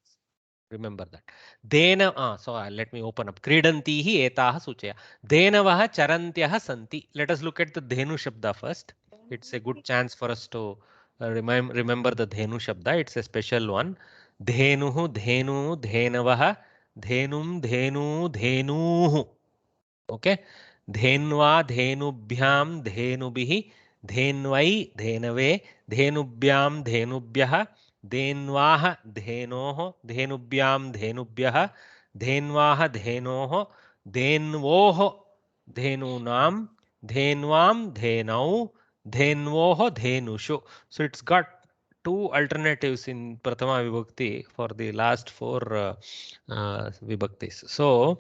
Remember that. Dena, so let me open up. Kridantihi etaha suchaya. Denavah charantyah santi. Let us look at the dhenu shabda first. It's a good chance for us to remember the dhenu shabda. It's a special one. धेनुः धेनु धेनवः धेनुं धेनु धेनूः. Okay, Denwa धेनुभ्यां धेनुभिः धेन्वै धेनवे धेनुभ्यां धेनुभ्यः धेन्वाः धेनोः धेनुभ्यां धेनुभ्यः धेन्वाः धेनोः धेन्वोः धेनूनां धेन्वां धेनौ धेन्वोः धेनुषु. So it's got two alternatives in prathama vibhakti for the last four vibhaktis. So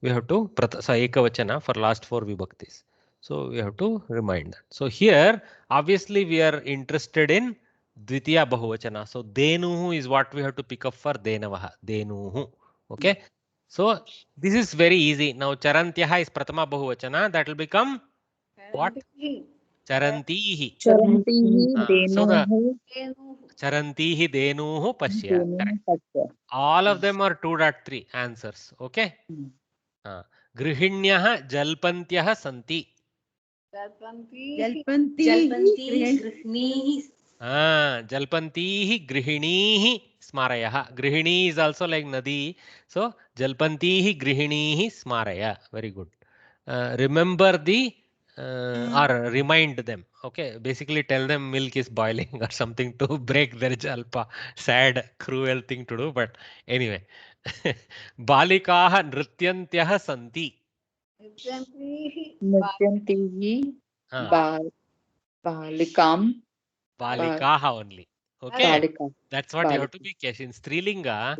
we have to so ekavachana for last four vibhaktis. So we have to remind that. So here obviously we are interested in dvitiya bahuvachana. So denuhu is what we have to pick up for denavaha. Denuhu. Okay. So this is very easy. Now charantyaha is prathama bahuvachana. That will become what? Charantihi. Charantihi So the denuhu charantihi denuhu pashya. Correct. All of them are 2.3 answers. Okay. Grihinyah jalpantyah santi. Jalpantihi grihinihi smarayah. Grihini is also like nadi. So jalpantihi grihinihi smaraya. Very good. Remember the or remind them. Okay, basically tell them milk is boiling or something to break their jalpa. Sad, cruel thing to do, but anyway. Balikaah nrityantyah santi. Nrityantihi balikam. Balikaah only. Okay, Balika. that's what you have to be careful. In Strilinga,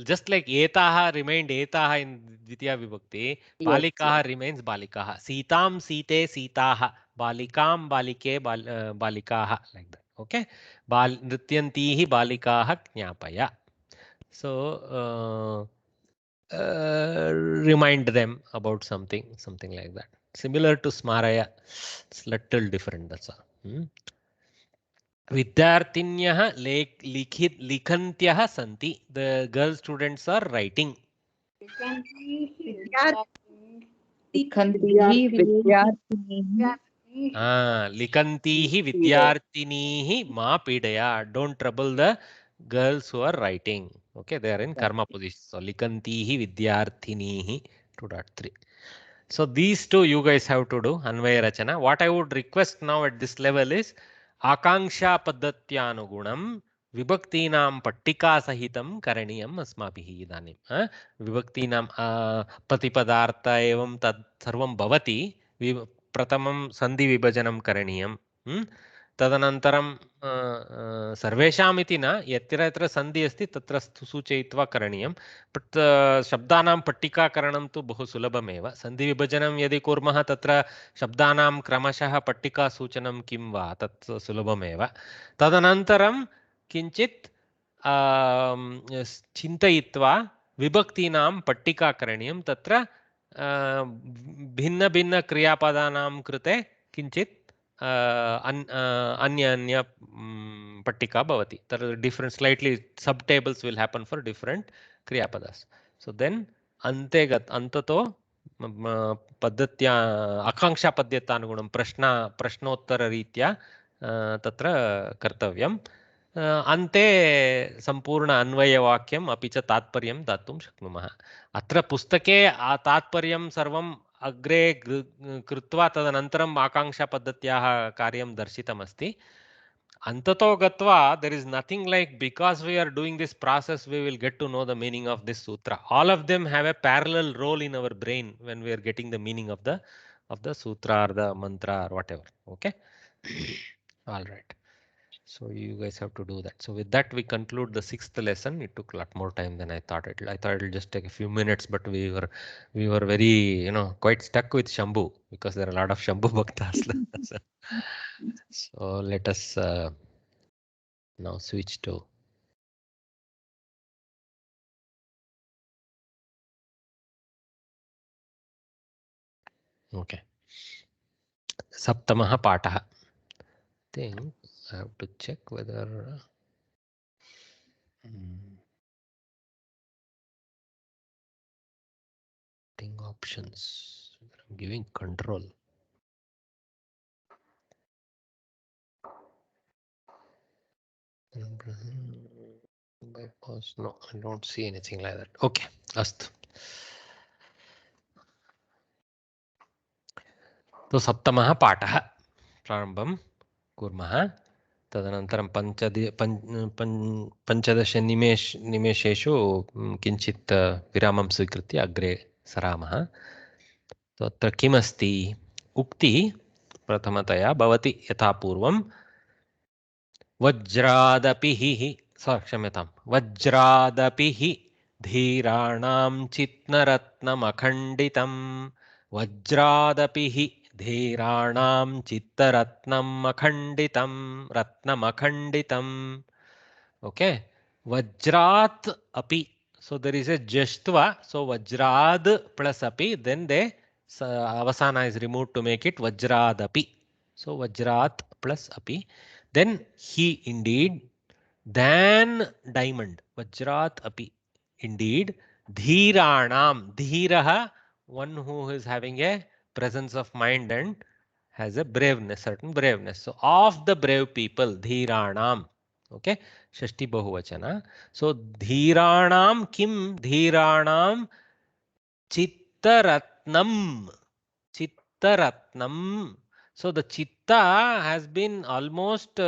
just like etaha remained etaha in dvitiya vibhakti, balikaha remains balikaha. Sitam site sitaha, balikam balike balikaha, like that. Okay, nrityantihi balikaha jnapaya. So remind them about something like that. Similar to smaraya, it's little different. That's all. Vidyartinyah likhantyah santi. The girl students are writing. Likhantihi vidyartinihi. Likantihi vidyartinihi ma pidaya. Don't trouble the girls who are writing. Okay, they are in karma position. So likantihi vidyartinihi 2.3. So these two you guys have to do Anvaya Rachana. What I would request now at this level is Akanksha Paddhatyanugunam Vibhaktinam Pattika Sahitam Karaniyam Asmabihi Idanim. Vibhaktinam Patipadartha evam tad sarvam bhavati pratamam sandhi vibhajanam karaniyam. Tadanantaram sarvesham iti na yatra yatra sandhi asti tatra suchayitva karaniyam. But shabdanam pattika karanam tu bahu sulabhameva. Sandhi vibhajanam yadi kurmah tatra shabdanam kramashah pattika suchanam kim va tat sulabhameva. Tadanantaram kinchit chintayitva vibhaktinam pattika karaniyam tatra भिन्न भिन्न क्रियापदानां कृते किंचित अन्य पट्टिका भवति. Different slightly subtables will happen for different kriyapadas. So then antato पद्धत्या आकांक्षा पद्धत्यानुगुणं प्रश्नोत्तररीत्या तत्र कर्तव्यम्. अन्ते संपूर्ण अन्वयवाक्यम् अपि च तात्पर्यं दातुं शक्नुमः. अत्र पुस्तके तात्पर्यं सर्वम् अग्रे कृत्वा तदनन्तरम् आकांक्षा पद्धत्याः कार्यं दर्शितमस्ति. Antato gatva, there is nothing like because we are doing this process, we will get to know the meaning of this sutra. All of them have a parallel role in our brain when we are getting the meaning of the sutra or the mantra or whatever. Okay. All right. So you guys have to do that. So with that, we conclude the 6th lesson. It took a lot more time than I thought it. I thought it'll just take a few minutes, but we were very, quite stuck with Shambhu because there are a lot of Shambhu bhaktas. So let us now switch to okay. Saptamaha Pataha. Think I have to check whether thing options. I'm giving control. Bypass. No, I don't see anything like that. Okay, astu. तो सप्तमः पाठः प्रारम्भं कुर्मः तदनन्तरं पञ्चदशनिमेषेषु किञ्चित् विरामं स्वीकृत्य अग्रे सरामः तत्र किमस्ति उक्तिः प्रथमतया भवति यथा पूर्वं वज्रादपि क्षम्यतां वज्रादपि धीराणां चित्तरत्नमखण्डितं वज्रादपि धीराणां चित्तरत्नमखण्डितं रत्नमखण्डितम् ओके वज्रात् अपि so there is a jashtva so vajrad plus api then the avasana is removed to make it vajradapi so vajrat plus api then he indeed than diamond vajrat api indeed dhiranam dhiraha one who is having a presence of mind and has a braveness certain braveness so of the brave people dhiranam okay shashti bahuvachana so dhiranam kim dhiranam chittaratnam so the chitta has been almost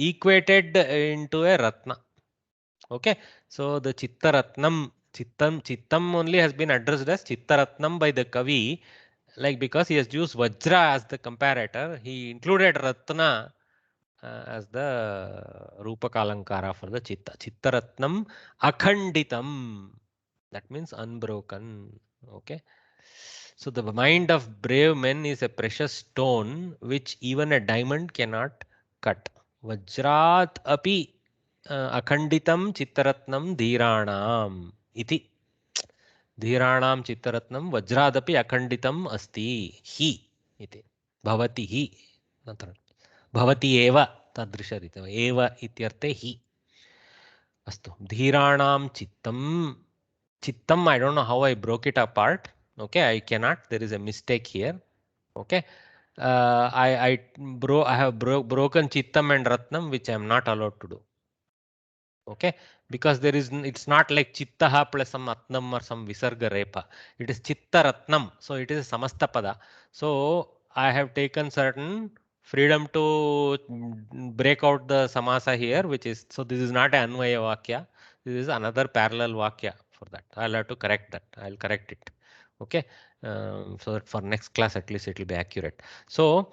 equated into a ratna okay so the chittaratnam chittam only has been addressed as chittaratnam by the kavi like because he has used vajra as the comparator he included ratna as the rupakalankara for the chitta chittaratnam akhanditam that means unbroken okay so the mind of brave men is a precious stone which even a diamond cannot cut vajrat api akhanditam chittaratnam dhiranam iti धीराणां चित्तरत्नं वज्रादपि अखण्डितम् अस्ति हि इति भवति हि भवति एव तादृशरीत्या एव इत्यर्थे हि अस्तु धीराणां चित्तम् I don't know how I broke it apart okay I cannot there is a mistake here okay I have broken chittam and ratnam which I am not allowed to do okay because there is it's not like chittaha plus some atnam or some visarga repa it is chitta ratnam so it is a samasta pada so I have taken certain freedom to break out the samasa here which is so this is not an anvaya vakya this is another parallel vakya for that I'll have to correct that I'll correct it okay so that for next class at least it will be accurate so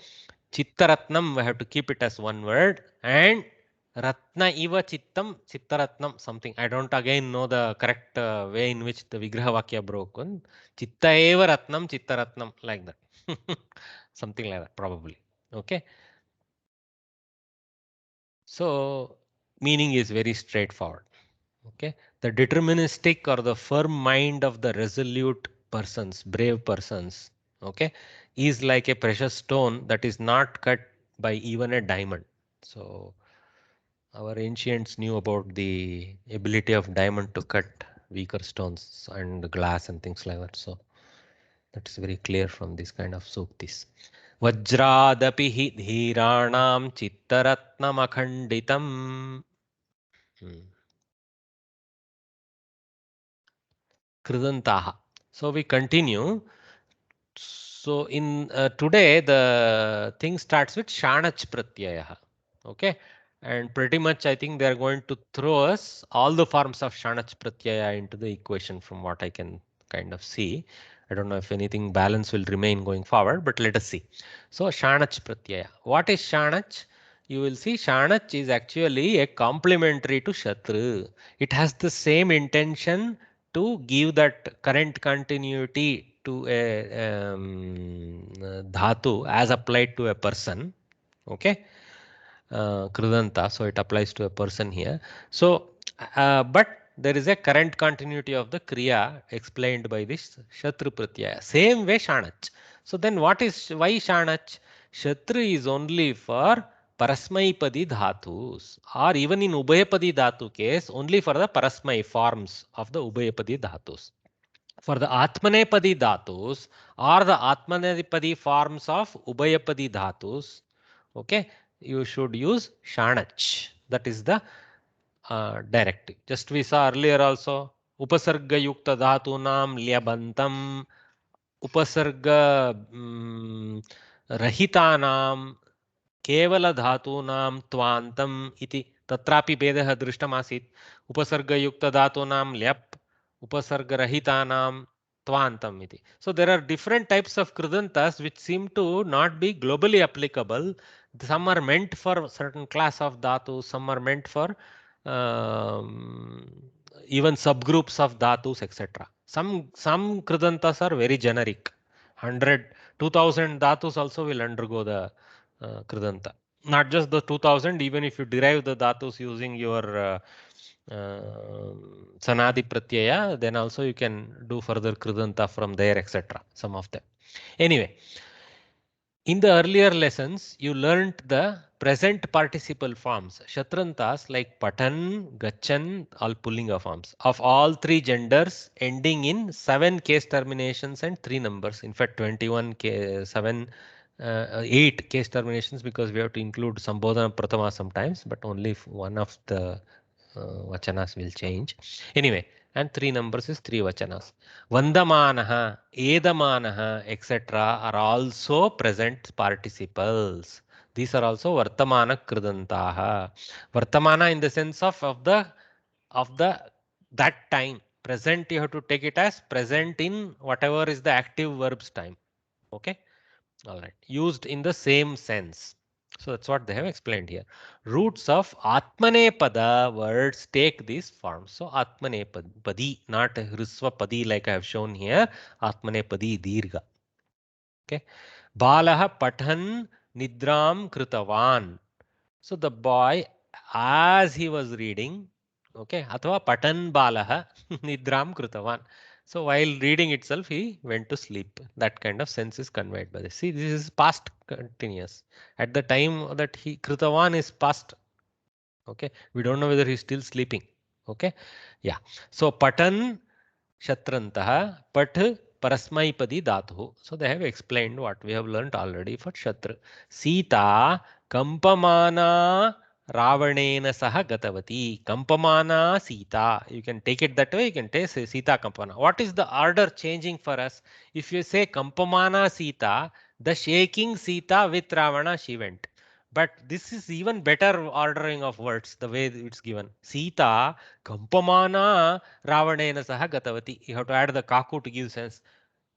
chitta ratnam we have to keep it as one word and Ratna iva chittam chittaratnam something. I don't again know the correct way in which the Vigraha Vakya broken. Chitta eva ratnam chittaratnam like that. Something like that probably. Okay. So meaning is very straightforward. Okay. The deterministic or the firm mind of the resolute persons, brave persons, okay, is like a precious stone that is not cut by even a diamond. So our ancients knew about the ability of diamond to cut weaker stones and glass and things like that. So that is very clear from this kind of suktis. Vajradapi hi dhiranam chittaratnam akhanditam. Kridantaha. So we continue. So in today the thing starts with shanach pratyaya. Okay, and pretty much I think they are going to throw us all the forms of Shanach Pratyaya into the equation from what I can kind of see. I don't know if anything balance will remain going forward, but let us see. So Shanach Pratyaya. What is Shanach? You will see Shanach is actually a complementary to Shatru. It has the same intention to give that current continuity to a dhatu as applied to a person. Okay. Krudanta, so it applies to a person here. So, but there is a current continuity of the Kriya explained by this Shatru Pratyaya. Same way Shanach. So then why Shanach? Shatru is only for Parasmaipadi Dhatus, or even in Ubhayapadi Dhatu case, only for the Parasmai forms of the Ubhayapadi Dhatus. For the Atmanepadi Dhatus or the Atmanepadi forms of Ubhayapadi Dhatus, okay, you should use Shanach. That is the directive. Just we saw earlier also, Upasarga Yukta Dhatunam Lyabantam, Upasarga Rahitanam Kevala Dhatunam Twantam iti tatrapi Bedaha Drishtam Upasarga Yukta Dhatunam Lyap, Upasarga Rahitanam Twantam iti. So there are different types of Krudantas which seem to not be globally applicable. Some are meant for certain class of dhatus, some are meant for even subgroups of dhatus, etc. Some Krudantas are very generic. 2000 dhatus also will undergo the Krudanta. Not just the 2000, even if you derive the dhatus using your Sanadi Pratyaya, then also you can do further Krudanta from there, etc. Some of them. Anyway, in the earlier lessons, you learnt the present participle forms, Shatrantas like Patan, Gachan, all Pullinga forms of all three genders ending in 7 case terminations and 3 numbers. In fact, 21 8 case terminations because we have to include Sambodhana Prathama sometimes, but only if one of the vachanas will change. Anyway, and 3 numbers is 3 vachanas. Vandamanaha, Edamanaha, etc. are also present participles. These are also Vartamana Krudantaha. Vartamana in the sense of that time. Present, you have to take it as present in whatever is the active verb's time. Okay. All right. Used in the same sense. So that's what they have explained here. Roots of Atmanepada words take these forms. So Atmanepadi, not Hrisvapadi like I have shown here. Atmanepadi Dirgha. Okay. Balaha Pathan Nidram Kritavan. So the boy, as he was reading, okay, Athva Patan Balaha Nidram Kritavan. So while reading itself, he went to sleep. That kind of sense is conveyed by this. See, this is past continuous. At the time that Kritavan is past. Okay, we don't know whether he's still sleeping. Okay, yeah. So Patan Shatrantaha Pat Parasmaipadi Dhatu. So they have explained what we have learned already for Shatra. Sita Kampamana Ravanena Saha Gatavati. Kampamana Sita. You can take it that way. You can take Sita Kampamana. What is the order changing for us? If you say Kampamana Sita, the shaking Sita with Ravana she went. But this is even better ordering of words, the way it's given. Sita Kampamana Ravanena Saha Gatavati. You have to add the Kaku to give sense.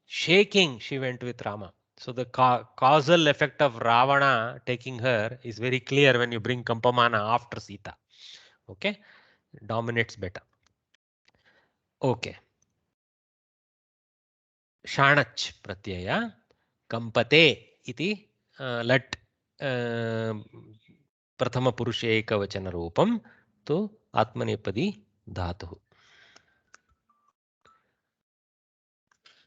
Shaking she went with Rama. So the causal effect of Ravana taking her is very clear when you bring Kampamana after Sita. Okay, dominates better. Okay. Shanach Pratyaya Kampate iti lat Prathama Purusha Ekavachana Rupam to Atmanepadi Dhatu.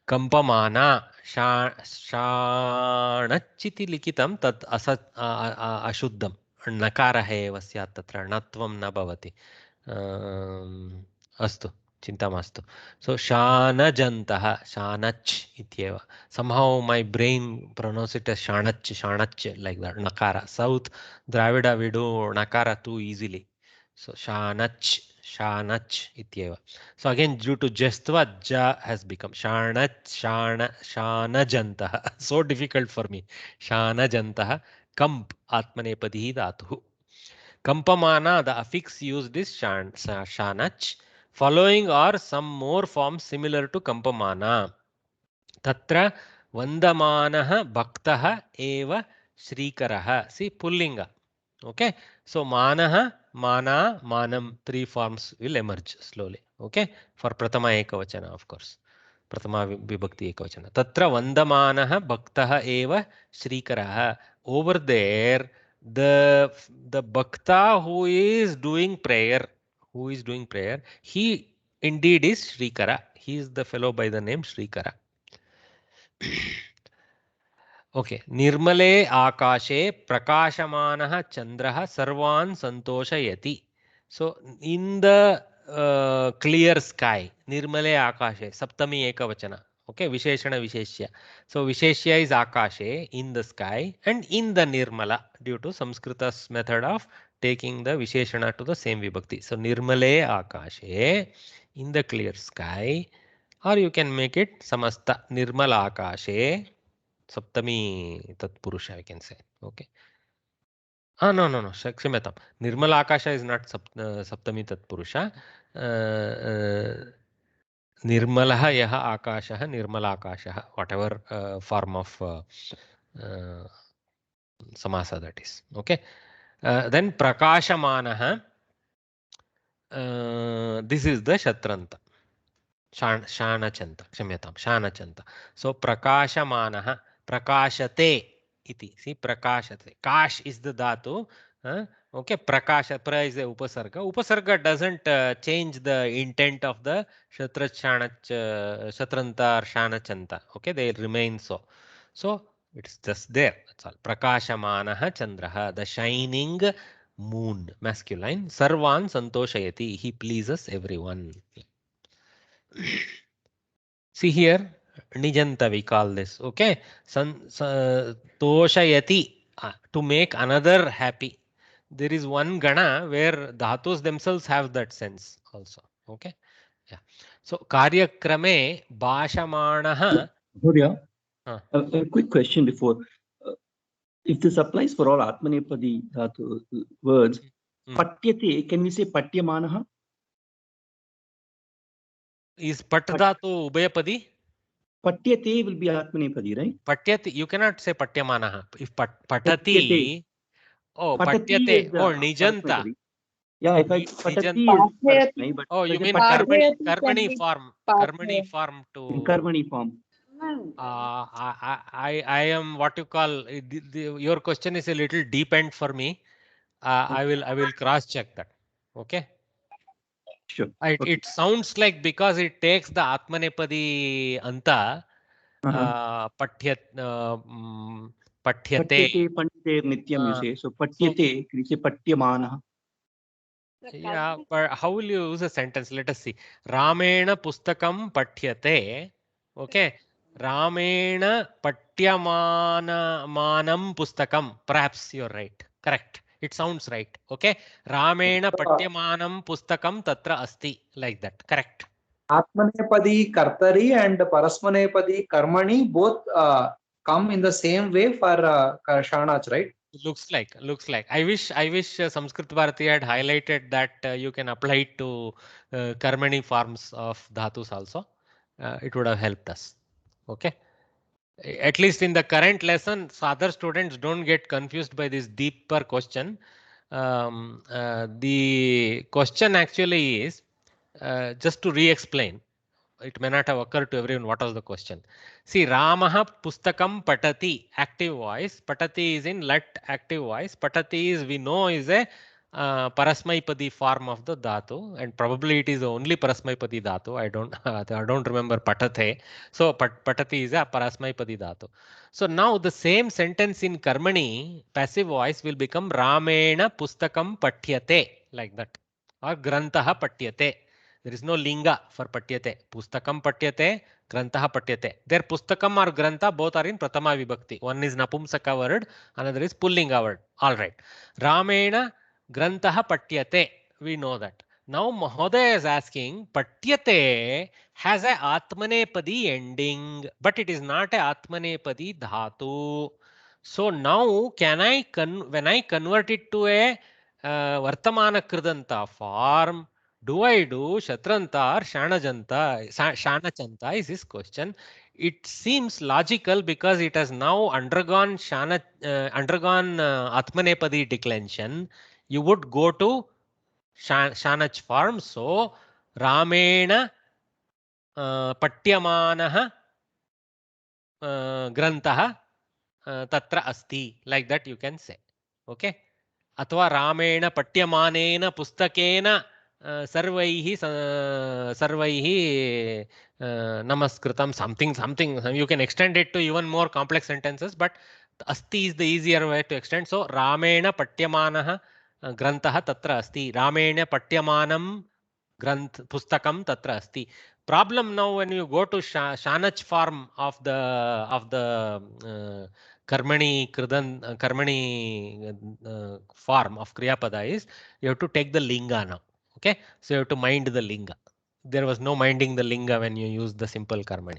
Kampamana Shanachiti likitam tad ashuddham. Nakara eva syat tatra natvam na bhavati. Astu. Chintamastu. So Shanajantaha, Shanach ityeva. Somehow my brain pronounce it as Shanach like that. Nakara. South Dravida we do Nakara too easily. So Shanach ityeva. So again due to Jastva, Ja has become Shanajantaha. So difficult for me. Shanajantaha Kamp Atmanepadi Dhatu. Kampamana, the affix used is shanach. Following are some more forms similar to Kampamana. Tatra Vandamanaha Bhaktaha Eva Shrikaraha. See, Pullinga. Okay. So Manaha, Mana, Manam, 3 forms will emerge slowly. Okay. For Pratama Ekavachana, of course. Pratama Vibhakti Ekavachana. Tatra Vandamanaha Bhaktaha Eva Shrikaraha. Over there, the Bhakta who is doing prayer, he indeed is Shrikara. He is the fellow by the name Shrikara. Okay. Nirmale Akashe Prakashamanah Chandraha Sarvan Santoshayati. So in the clear sky, Nirmale Akashe, Saptami Ekavachana. Okay, Visheshana Visheshya. So Visheshya is Akashe, in the sky, and in the Nirmala, due to Samskrita's method of taking the Visheshana to the same Vibhakti. So Nirmale Akashe, in the clear sky, or you can make it Samasta Nirmala Akashe. Saptami Tatpurusha, I can say. Okay. No. Kshamyatam. Nirmala Akasha is not Saptami Tatpurusha. Nirmalaha yaha Akashaha, Nirmala Akashaha, whatever form of samasa that is. Okay. Then Prakashamanaha. This is the Shatranta. Shanachanta. Kshamyatam. Shanachanta. So Prakashamanaha. Prakashate iti. See, prakashate. Kash is the dhatu. Okay, prakasha, pra is the upasarga. Upasarga doesn't change the intent of the shatranta or shanachanta. Okay, they remain so. So it's just there. That's all. Prakashamanaha chandraha, the shining moon, masculine. Sarvan santoshayati. He pleases everyone. See here, Nijanta we call this. Okay, Toshayati, to make another happy. There is one gana where dhatus themselves have that sense also. Okay, yeah. So Karyakrame Bhashamanaha. A quick question before. If this applies for all Atmanepadi dhatu words, Patyate, can we say Patyamanaha? Is Pat dhatu Ubhayapadi? Patyate will be Atmanepadi, right? Patyati, you cannot say Patyamanaha. If Patati, oh, Patyate, oh, Nijanta. Yeah, if I Patati is Parasmai, but oh, you mean Karmani form? Karmani form to. In Karmani form. I am what you call. Your question is a little deep end for me. I will cross check that. Okay. Sure. It sounds like because it takes the Atmanepadi anta. Patyate. Patyate nityam, you say. So Patyate, you say Patyamanaha. Yeah, but how will you use a sentence? Let us see. Ramena pustakam patyate. Okay. Ramena patymanam pustakam. Perhaps you're right. Correct. It sounds right. Okay. Ramena patyamanam pustakam tatra asti. Like that. Correct. Atmanepadi Kartari and Parasmanepadi Karmani both come in the same way for Shanach, right? Looks like. I wish Samskrit Bharati had highlighted that you can apply it to Karmani forms of dhatus also. It would have helped us. Okay. At least in the current lesson, so other students don't get confused by this deeper question. The question actually is just to re-explain. It may not have occurred to everyone what was the question. See, Ramaha pustakam patati, active voice. Patati is in lat, active voice. Patati is, we know, is a Parasmaipadi form of the dhatu, and probably it is the only Parasmaipadi dhatu. I don't remember patate. So patati is a Parasmaipadi dhatu. So now the same sentence in Karmani, passive voice, will become Ramena pustakam patyate, like that, or Grantaha patyate. There is no linga for patyate. Pustakam patyate, grantaha patyate. There pustakam or granta both are in pratama vibhakti. One is napumsaka word, another is pullinga word. All right. Ramena grantaha patyate. We know that. Now Mahodaya is asking, patyate has a atmanepadi ending, but it is not a atmanepadi dhatu. So now can I when I convert it to a Vartamana Kridanta form, do I do Shatranta or Shanajanta? Shanachanta is his question. It seems logical because it has now undergone Atmanepadi declension. You would go to Shanach form. So Ramena Patyamanaha Grantaha Tatra Asti. Like that you can say. Okay. अथवा रामेण पठ्यमानेन पुस्तकेन सर्वैः नमस्कृतं something you can extend it to even more complex sentences, but asti is the easier way to extend. So रामेण पठ्यमानः ग्रन्थः तत्र अस्ति, रामेण पठ्यमानं पुस्तकं तत्र अस्ति. Problem now when you go to Shanach form of the Karmani form of Kriyapada is you have to take the linga now. Okay, so you have to mind the linga. There was no minding the linga when you use the simple Karmani.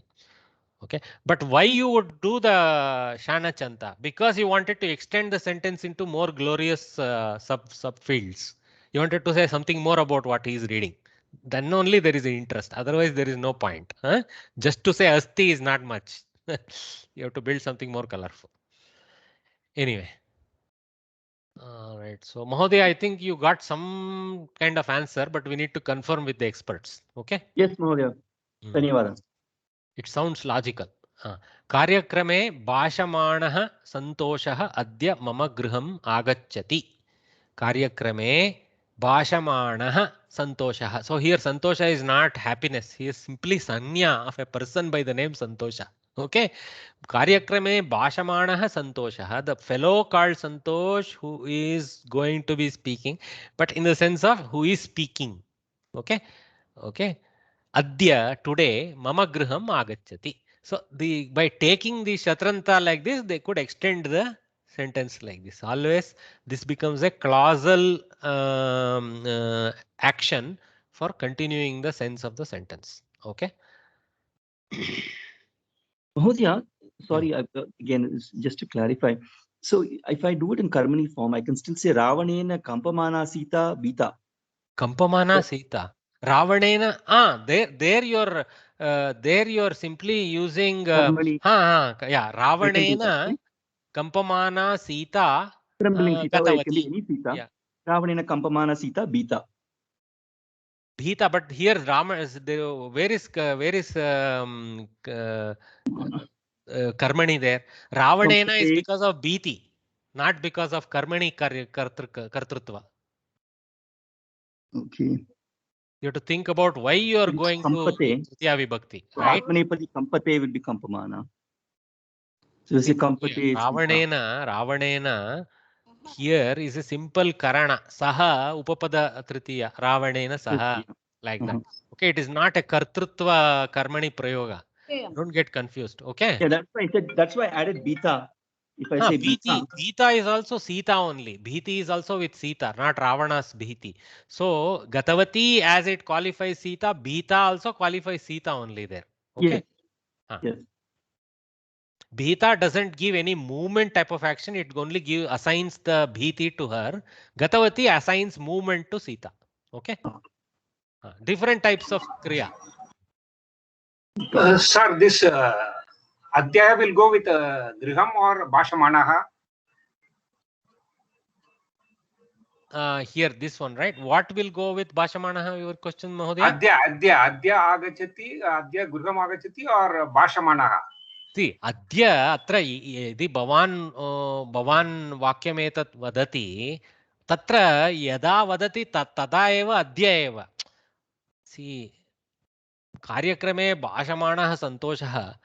Okay, but why you would do the Shanachanta? Because you wanted to extend the sentence into more glorious subfields. You wanted to say something more about what he is reading. Then only there is an interest. Otherwise, there is no point. Huh? Just to say asti is not much. You have to build something more colorful. Anyway. All right. So, Mahodaya, I think you got some kind of answer, but we need to confirm with the experts. Okay? Yes, Mahodaya. Dhanyawada. It sounds logical. Karyakrame Bhashamanaha Santoshaha Adya Mama Griham Agacchati. Karyakrame Bhashamanaha Santoshaha. So here Santosha is not happiness. He is simply sanya of a person by the name Santosha. Okay. Karyakrame Bhashamanaha Santoshaha. The fellow called Santosh who is going to be speaking, but in the sense of who is speaking. Okay. Okay. Adya, today, Mama Griham Agacchati. So by taking the Shatranta like this, they could extend the sentence like this. Always this becomes a clausal action for continuing the sense of the sentence. Okay. Mahodaya, sorry, again, just to clarify. So if I do it in Karmani form, I can still say Ravanena Kampamana Sita Bita. Kampamana Sita. Ravanena, there you're simply using Ravanena Kampamana Sita Trembling Sita, or it can be Gatavati. any Sita. Yeah. Ravanena Kampamana Sita Bita. Bhita, but here Rama is there. Where is Karmani there? Ravanena is because of Bhiti, not because of Karmani Kartrutva. Okay. You have to think about why you are going to Tritiya Vibhakti, right? Atmanepadi Kampate will be Kampamana. So you say Kampate. Ravanena here is a simple Karana. Saha Upapada Tritiya. Ravanena Saha. Like that. Okay, it is not a Kartrutva Karmani Prayoga. Don't get confused. Okay. Yeah, that's why I said, that's why I added Bita. If I say Bita. Bhita is also Sita only. Bhiti is also with Sita, not Ravana's Bhiti. So Gatavati, as it qualifies Sita, Bhita also qualifies Sita only there. Okay. Yes. Bhita doesn't give any movement type of action. It only assigns the Bhiti to her. Gatavati assigns movement to Sita. Okay. Different types of Kriya. Sir, this Adhyaya will go with Griham or Bhashamanaha? Here, this one, right? What will go with Bhashamanaha? Your question, Mahodaya? Adya agachati, Adya Griham agachati or Bhashamanaha? See, Adya atra yadi Bhavan Vakyametat vadati, tatra yada vadati tada eva Adya eva. See, Karyakrame Bhashamanaha Santoshaha.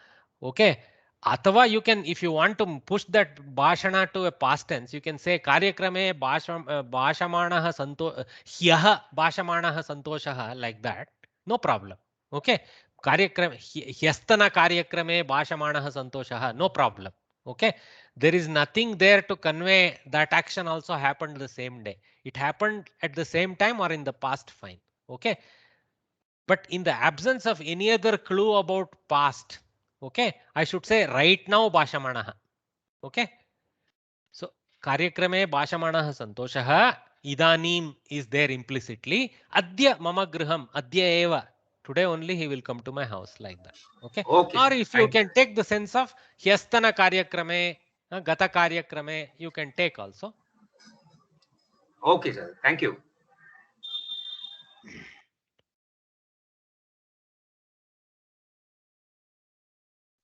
Okay. Athava you can, if you want to push that Bhashana to a past tense, you can say Karyakrame Bhashamanaha Hyaha Bhashamanaha Santoshaha, like that. No problem. Okay. Karyakrame Hyastana Karyakrame Bhashamanaha Santoshaha. No problem. Okay. There is nothing there to convey that action also happened the same day. It happened at the same time or in the past, fine. Okay. But in the absence of any other clue about past, okay, I should say right now Bhashamanaha. Okay. So Karyakrame Bhashamanaha Santoshaha. Idanim is there implicitly. Adya mama griham. Adya eva. Today only he will come to my house, like that. Okay. Okay. Or if you can take the sense of hyastana karyakrame, gata karyakrame, you can take also. Okay, sir. Thank you.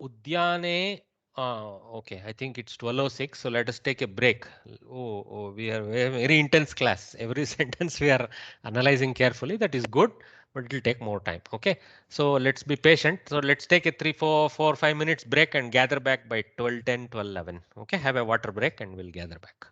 Udyane. Okay, I think it's 12:06. So let us take a break. We are very intense class. Every sentence we are analyzing carefully. That is good, but it will take more time. Okay, so let's be patient. So let's take a 5 minutes break and gather back by 12:10, 12:11. Okay, have a water break and we'll gather back.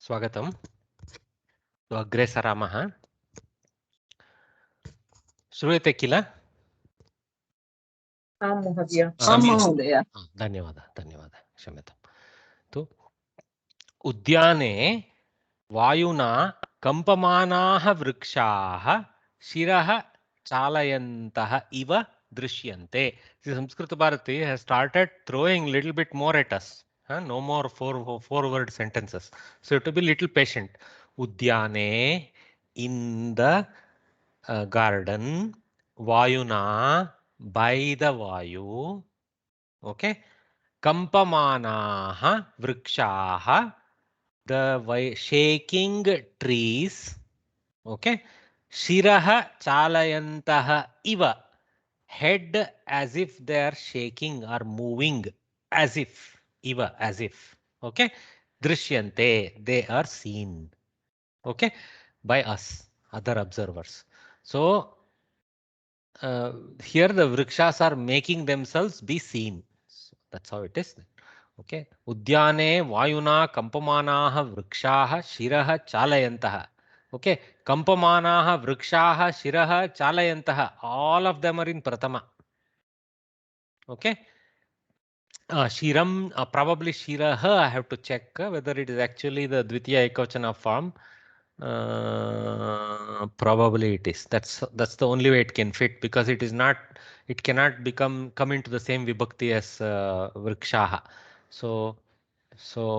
स्वागतम्. अग्रे सरामः. श्रूयते किल? आं महोदय. धन्यवादः. क्षम्यताम्. तु उद्याने वायुना कम्पमानाः वृक्षाः शिरः चालयन्तः इव दृश्यन्ते. Sanskrit Bharati has started throwing little bit more at us. No more four word sentences. So you have to be little patient. Udyane, in the garden, Vayuna, by the Vayu. Okay. Kampamanaha vrikshaha, the shaking trees. Okay. Shiraha chalayantaha iva, head as if they are shaking or moving, as if, iva, as if. Okay. Drishyante, they are seen. Okay. By us, other observers. So here the vrikshas are making themselves be seen. So that's how it is. Okay. Udyane vayuna kampamanaha vrikshaha shiraha chalayantaha. Okay. Kampamanaha vrikshaha shiraha chalayantaha. All of them are in Pratama. Okay. Shiram, probably shiraha, I have to check whether it is actually the Dvitiya Ekavachana form. Probably it is. That's the only way it can fit, because it is not, it cannot come into the same vibhakti as vrikshaha. So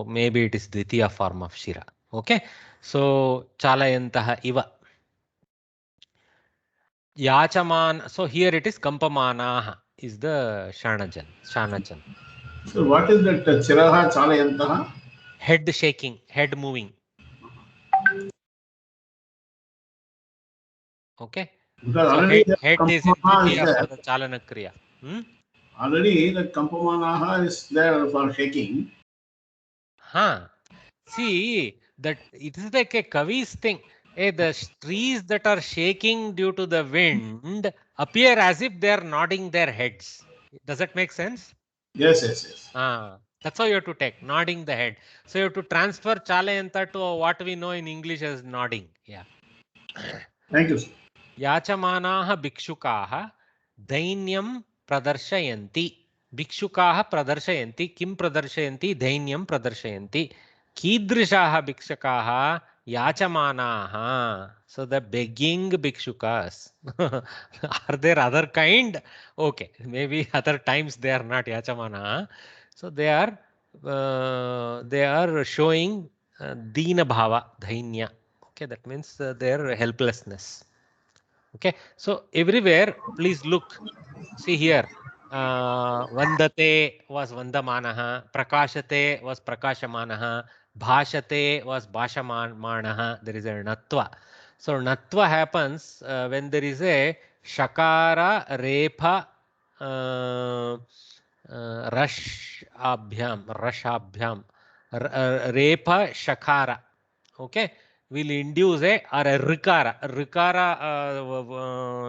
maybe it is Dvitiya form of shira. Okay. So chalayantaha iva. Yachaman. So here it is kampamanaha is the shanajan. So what is that chiraha chalayantaha? Head shaking, head moving. Okay. So head is in Dvitiya for the chalana kriya. Already the kampamanaha is there for shaking. See, that it is like a Kavi's thing. The trees that are shaking due to the wind appear as if they are nodding their heads. Does that make sense? Yes. That's how you have to take, nodding the head. So you have to transfer chalayanta to what we know in English as nodding. Yeah. Thank you, sir. Yachamanaha bhikshukaha dainyam pradarshayanti. Bhikshukaha pradarshayanti. Kim pradarshayanti? Dainyam pradarshayanti. Kidrishaha bhikshakaha yachamanaha. So the begging bhikshukas. Are there other kind? Okay, maybe other times they are not yachamanaha. So they are showing dina bhava, dhainya. Okay, that means their helplessness. Okay, so everywhere, please look. See here. Vandate was vandamanaha, prakashate was prakashamanaha, bhashate was bhashamanaha. There is a natva. So natva happens when there is a shakara, repa, rashabhyam, repa, shakara. Okay, will induce a rikara.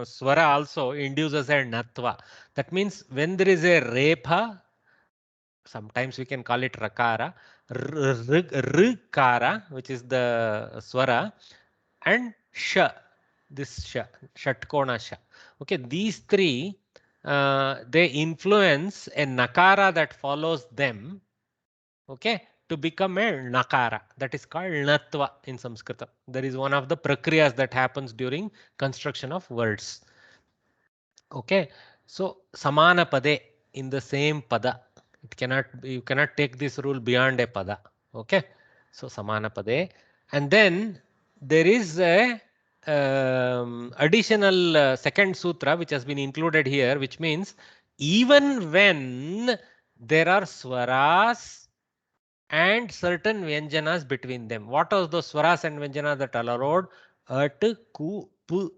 Swara also induces a natva. That means when there is a repa, sometimes we can call it rakara, rikara, which is the swara, and sha, this sha, shatkona sha. Okay, these three, they influence a nakara that follows them. Okay, to become a nakara. That is called natva in Sanskrit. There is one of the prakriyas that happens during construction of words. Okay, so samana pade, in the same pada. It cannot, you cannot take this rule beyond a pada. Okay, so samana pade, and then there is a additional second sutra which has been included here, which means even when there are swaras and certain vyanjanas between them. What are those swaras and vyanjanas that are allowed? At, ku, pu.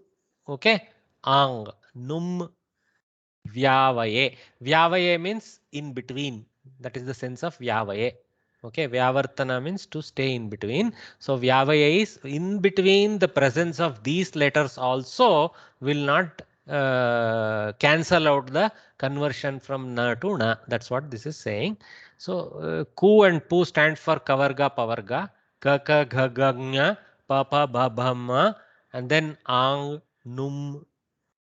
Okay, ang, num, vyavaye. Vyavaye means in between. That is the sense of vyavaye. Okay, vyavartana means to stay in between. So vyavaye is in between. The presence of these letters also will not cancel out the conversion from na to na. That's what this is saying. So ku and pu stand for kavarga, pavarga. ka ka gha ga gnya, pa pa ba bha ma, and then ang, num.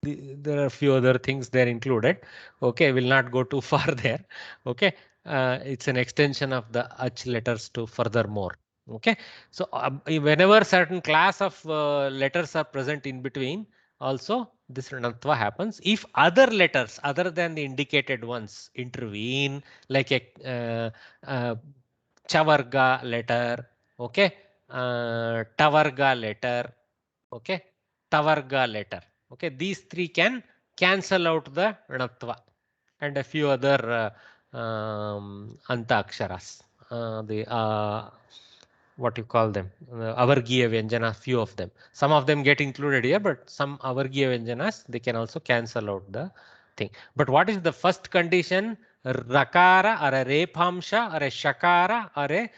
There are a few other things there included. Okay, will not go too far there. Okay, it's an extension of the ach letters to furthermore. Okay, so whenever certain class of letters are present in between, also this Rinatva happens. If other letters other than the indicated ones intervene, like a chavarga letter, okay, tavarga letter, okay, tavarga letter. Okay, these three can cancel out the Rinatva and a few other Anta Aksharas. What you call them? Avargiya Vyanjana, few of them. Some of them get included here, but some Avargiya Vyanjanas, they can also cancel out the thing. But what is the first condition? Rakara or a Rephamsha or a Shakara or a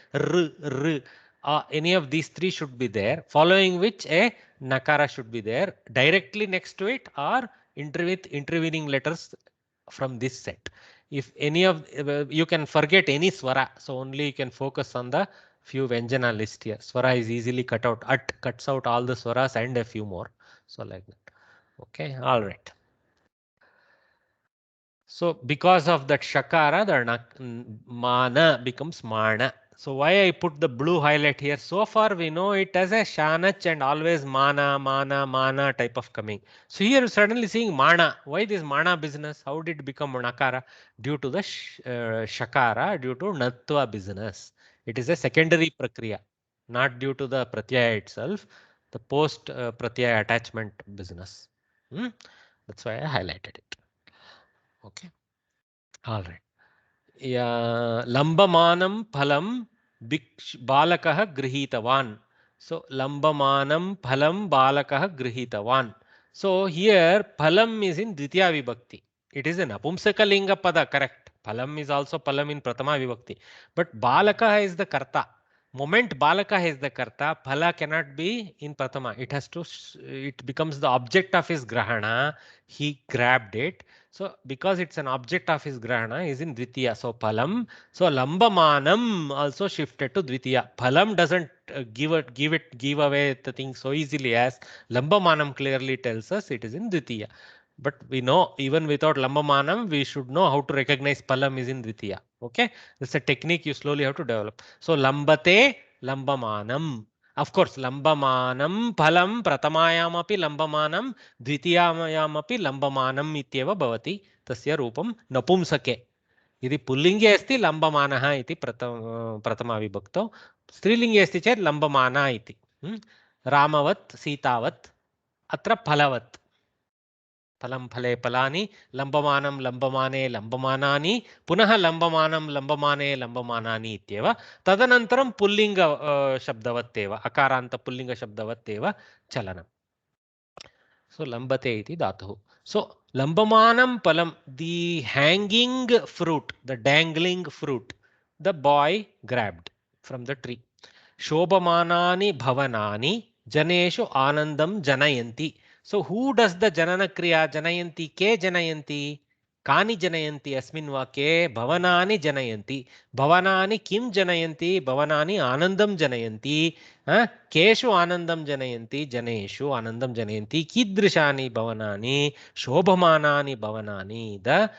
R. Any of these three should be there, following which a Nakara should be there directly next to it or with intervening letters from this set. If any of you can forget any swara, so only you can focus on the few Vyanjana list here. Swara is easily cut out. At cuts out all the swaras and a few more. So like that. Okay, all right. So because of that shakara, the mana becomes mana. So why I put the blue highlight here? So far we know it as a shanach and always mana, mana, mana type of coming. So here suddenly seeing mana. Why this mana business? How did it become nakara? Due to the shakara, due to natva business. It is a secondary prakriya, not due to the pratyaya itself, the post pratyaya attachment business. That's why I highlighted it. Okay. All right. Yeah, Lambamanam phalam balakah grihitavan. So Lambamanam phalam balakah grihitavan. So here phalam is in Dvitiya Vibhakti. It is an Apumsaka Linga Pada, correct. Phalam is also phalam in Pratama Vibhakti. But balakah is the karta. Moment balaka is the karta, phala cannot be in pratama. It has to, it becomes the object of his grahana. He grabbed it. So because it's an object of his grahana, is in dvitiya. So phalam. So lambamanam also shifted to dvitiya. Phalam doesn't give away the thing so easily as lambamanam clearly tells us it is in dvitiya. But we know even without lambamanam, we should know how to recognize phalam is in dvitiya. Okay, that's a technique you slowly have to develop. So lambate lambamanam. Of course, lambamanam phalam pratamayam api lambamanam dvitiyayam api lambamanam ityeva bhavati. Tasya rupam napumsake. यदि पुल्लिंगे अस्ति लंबमानः इति प्रथमा विभक्तौ, स्त्रीलिंगे अस्ति चेत् लंबमाना इति. रामवत् सीतावत्, अत्र फलवत्. फलं फले फलानि, लंबमानं लंबमाने लंबमानानि, पुनः लंबमानं लंबमाने लंबमानानि इत्येव. तदनन्तरं पुल्लिंग शब्दवत् एव, अकारान्त पुल्लिंग शब्दवत् एव चलनम्. So lambate iti dhatuh. So lambamanam palam, the hanging fruit, the dangling fruit, the boy grabbed from the tree. Shobhamanani bhavanani janeshu anandam janayanti. So who does the janana kriya? Janayanti ke janayanti? Kani janayanti asmin vake? Bhavanani janayanti. Bhavanani kim janayanti? Bhavanani anandam janayanti. Keshu anandam janayanti, janeshu anandam janayanti, kidrishani bhavanani, shobhamanani bhavanani, the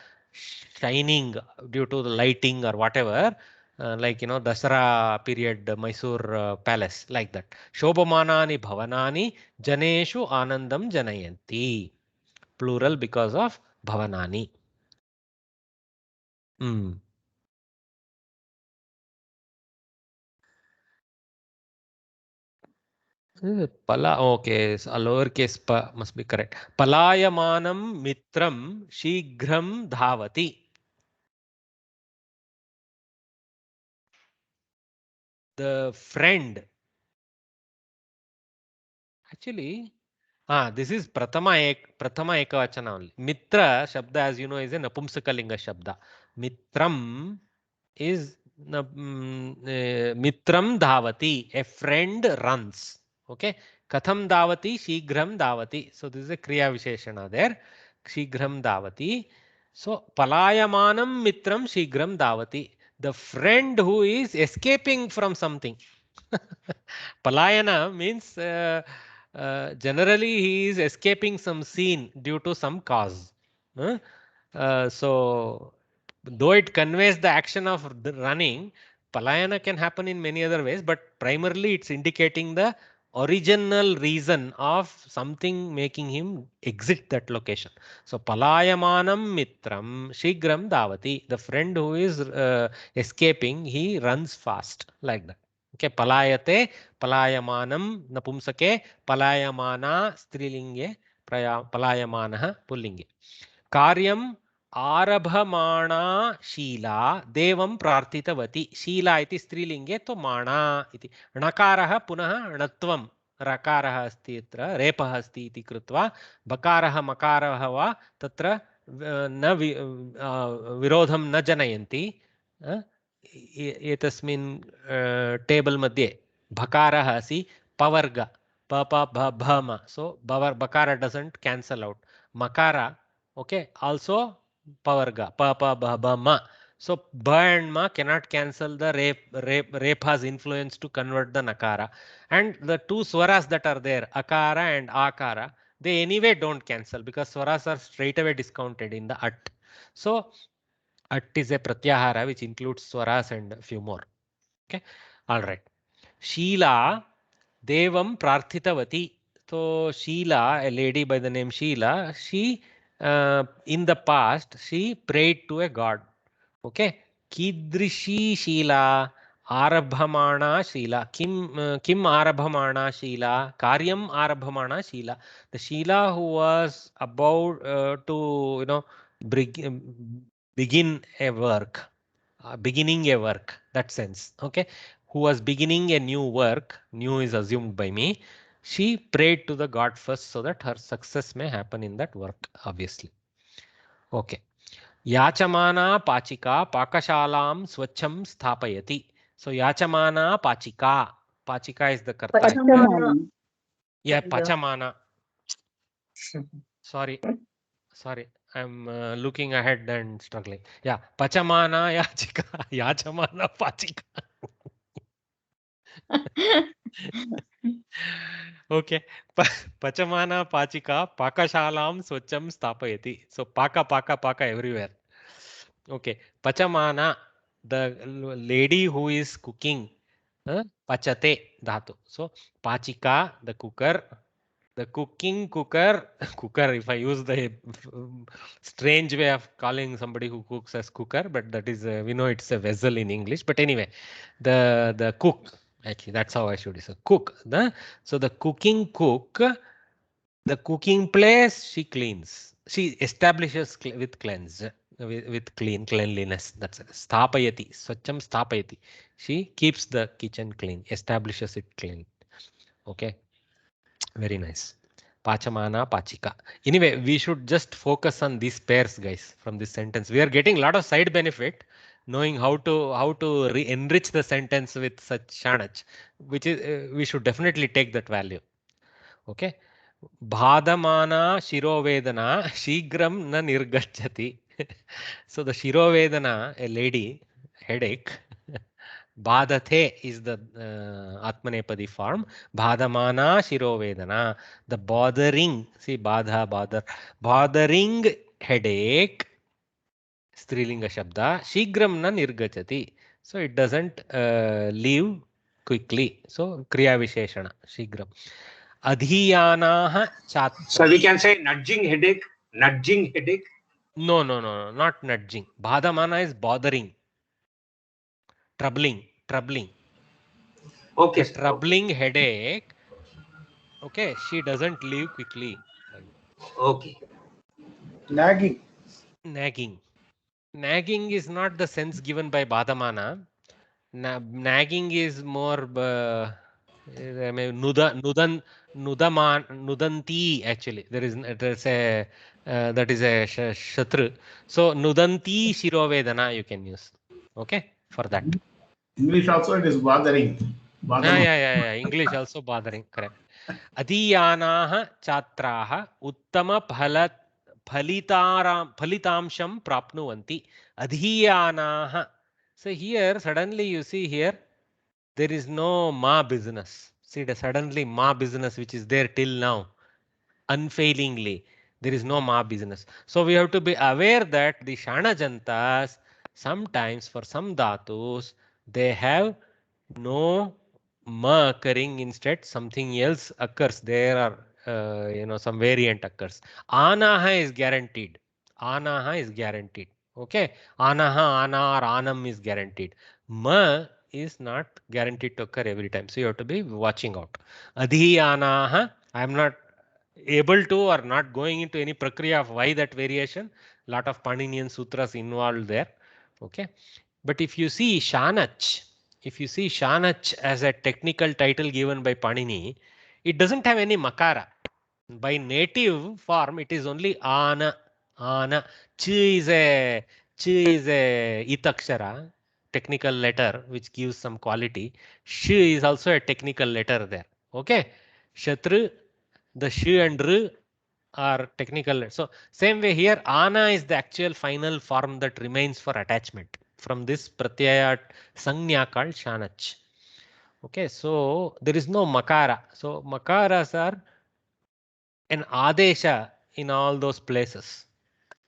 shining due to the lighting or whatever, like Dasara period Mysore palace, like that. Shobhamanani bhavanani, janeshu anandam janayanti. Plural because of bhavanani. Pala, okay, so a lowercase pa must be correct. Palayamanam mitram shighram dhavati. The friend. Actually, this is Pratama Ekavachana only. Mitra Shabda, as you know, is a Napumsakalinga Shabda. Mitram is Mitram Dhavati. A friend runs. Okay. Katham Dhavati, Shighram Dhavati. So this is a Kriya Visheshana there. Shighram Dhavati. So Palayamanam Mitram Shighram Dhavati. The friend who is escaping from something. Palayana means generally he is escaping some scene due to some cause. So though it conveys the action of the running, palayana can happen in many other ways, but primarily it's indicating the original reason of something making him exit that location. So palayamanam mitram shigram davati. The friend who is escaping, he runs fast, like that. Okay, palayate, palayamanam napumsake, palayamana strilinge, palayamanah pullinge. कार्यम आरभमाणा शीला देवं प्रार्थितवती. शीला इति स्त्रीलिंगे तो माणा इति. णकारः पुनः णत्वं रकारः अस्ति, अत्र रेपः अस्ति इति कृत्वा बकारः मकारः वा तत्र न विरोधं न जनयन्ति. एतस्मिन् टेबल मध्ये भकारः अस्ति पवर्ग प प भ भ म. सो बकार doesn't cancel out. Makara, okay, also pavarga pa pa ba ba ma. So ba and ma cannot cancel the repa's influence to convert the nakara, and the two swaras that are there, akara and akara, they anyway don't cancel because swaras are straight away discounted in the at. So at is a pratyahara which includes swaras and a few more. Okay, all right. Sheila devam prarthitavati. So Sheila, a lady by the name Sheila, she in the past she prayed to a god. Okay, Kidrishi Sheila, Arabhamana Sheila, Kim Arabhamana Sheila, Karyam Arabhamana Sheila. The Sheila who was about to begin a work, beginning a work, that sense. Okay, who was beginning a new work, new is assumed by me. She prayed to the god first so that her success may happen in that work, obviously. Okay. Yachamana pachika pakashalam swacham sthapayati. So yachamana pachika. Pachika is the karta. Pachamana. Yeah, pachamana. Sorry. I'm looking ahead and struggling. Yeah, pachamana yachika. Yachamana pachika. Okay, pachamana pachika pakashalam swacham sthapayati. So paka everywhere. Okay, pachamana, the lady who is cooking, pachate dhatu. So pachika, the cooker, the cooking cooker. If I use the strange way of calling somebody who cooks as cooker, but that is we know it's a vessel in English. But anyway, the cook. Actually, that's how I should say. Cook. So the cooking cook, the cooking place she cleans. She establishes with cleanse, with cleanliness. That's it. Sthapayati. Swacham sthapayati. She keeps the kitchen clean, establishes it clean. Okay. Very nice. Pachamana, pachika. Anyway, we should just focus on these pairs, guys, from this sentence. We are getting a lot of side benefit knowing how to enrich the sentence with such shanach, which is we should definitely take that value. Okay. Bhadamana shirovedana shigram na nirgachati. So the shirovedana, a lady, headache. Bhadate is the Atmanepadi form. Bhadamana shirovedana. The bothering, see badha, bother. Bothering headache. Strilinga Shabda. Shigram na nirgachati. So it doesn't leave quickly. So Kriya Visheshana. Shigram. Adhiyanaha chat. So we can say nudging headache. Nudging headache. No, not nudging. Bhadamana is bothering. Troubling. Okay. Troubling headache. Okay. She doesn't leave quickly. Okay. Nagging. Nagging is not the sense given by Bhadamana. Nagging is more nudanti actually. There's a that is a shatru. So nudanti shirovedana you can use. Okay, for that. English also it is bothering. Yeah. English also bothering. Correct. Adhiyanaha chatraha uttama phalitamsham prapnuvanti. Adhiyanaha. So here suddenly you see here there is no ma business. See, the suddenly ma business, which is there till now, unfailingly, there is no ma business. So we have to be aware that the Shana Jantas, sometimes for some dhatus, they have no ma occurring, instead something else occurs. There are some variant occurs. Anaha is guaranteed. Anaha is guaranteed. Okay, anaha, ana or anam is guaranteed. Ma is not guaranteed to occur every time, so you have to be watching out. Adhi anaha, I am not able to or not going into any prakriya of why that variation. Lot of Paninian sutras involved there. Okay, but if you see Shanach, as a technical title given by Panini, it doesn't have any makara. By native form, it is only ana. Ana. Ch is a itakshara, technical letter which gives some quality. Sh is also a technical letter there. Okay. Shatru, the sh and r are technical. So same way here, ana is the actual final form that remains for attachment from this pratyaya sanya called shanach. Okay, so there is no makara. So makaras are an adesha in all those places.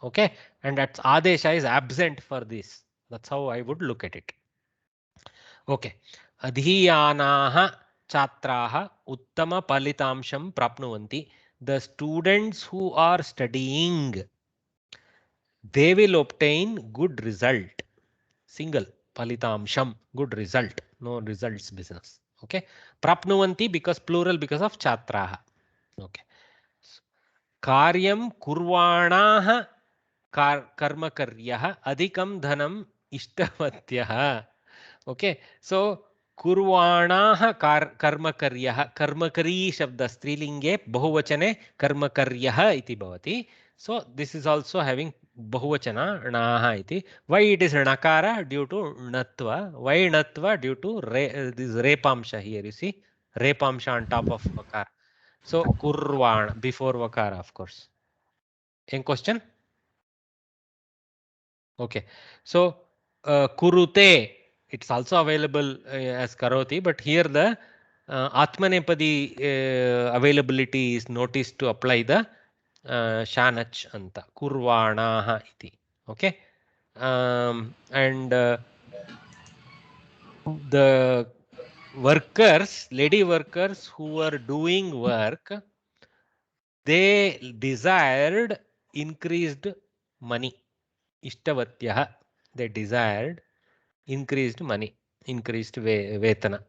Okay, and that adesha is absent for this. That's how I would look at it. Okay, adhiyanaha chatraha uttama palitamsham prapnuvanti. The students who are studying, they will obtain good result. Single palitamsham, good result, no results business. Okay, prapnuvanti because plural because of chatraha. Okay, karyam kurvanaha karmakaryah adhikam dhanam ishtavatyah. Okay, so kurvanaha karmakaryah, karmakari shabda strilinge bahuvachane karmakaryah iti bhavati. So this is also having bahuvachana naha iti. Why it is nakara? Due to natva. Why natva? Due to this repamsha here. You see repamsha on top of vakara. So kurvana before vakara, of course. Any question? Okay, so kurute, it's also available as karoti, but here the atmanepadi availability is noticed to apply the shanach anta, kurvanaha iti. Okay, and the workers, lady workers who are doing work, they desired increased money. Ishtavatyah, they desired increased money, increased vetana.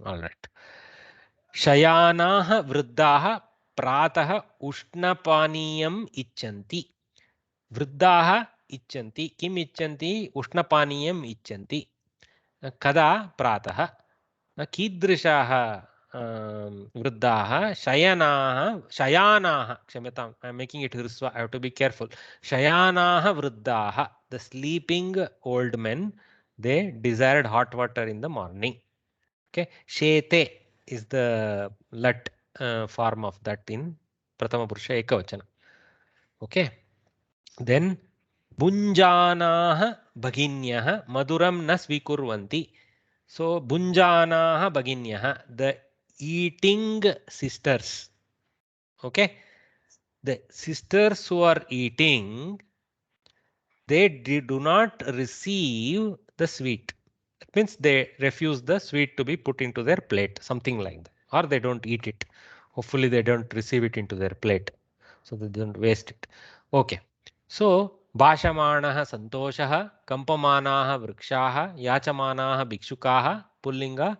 All right. Shayanaha vriddaha pratah ushnapaniyam icchanti. Vriddaha icchanti. Kim icchanti? Ushnapaniyam icchanti. Kada pratah. Kidrishaha vriddaha shayanaha kshamyatam, I am making it hrisva, I have to be careful. Shayanaha vriddaha, the sleeping old men, they desired hot water in the morning. Okay, shete is the lat form of that in prathama purusha ekavachana. Okay, then bunjanaha bhaginyah maduram na svikurvanti. So bunjanaha bhaginyah, the eating sisters. Okay, the sisters who are eating, they do not receive the sweet. That means they refuse the sweet to be put into their plate, something like that, or they don't eat it. Hopefully they don't receive it into their plate, so they don't waste it. Okay, so भाषमाणः सन्तोषः कम्पमानाः वृक्षाः याचमानाः भिक्षुकाः पुल्लिङ्ग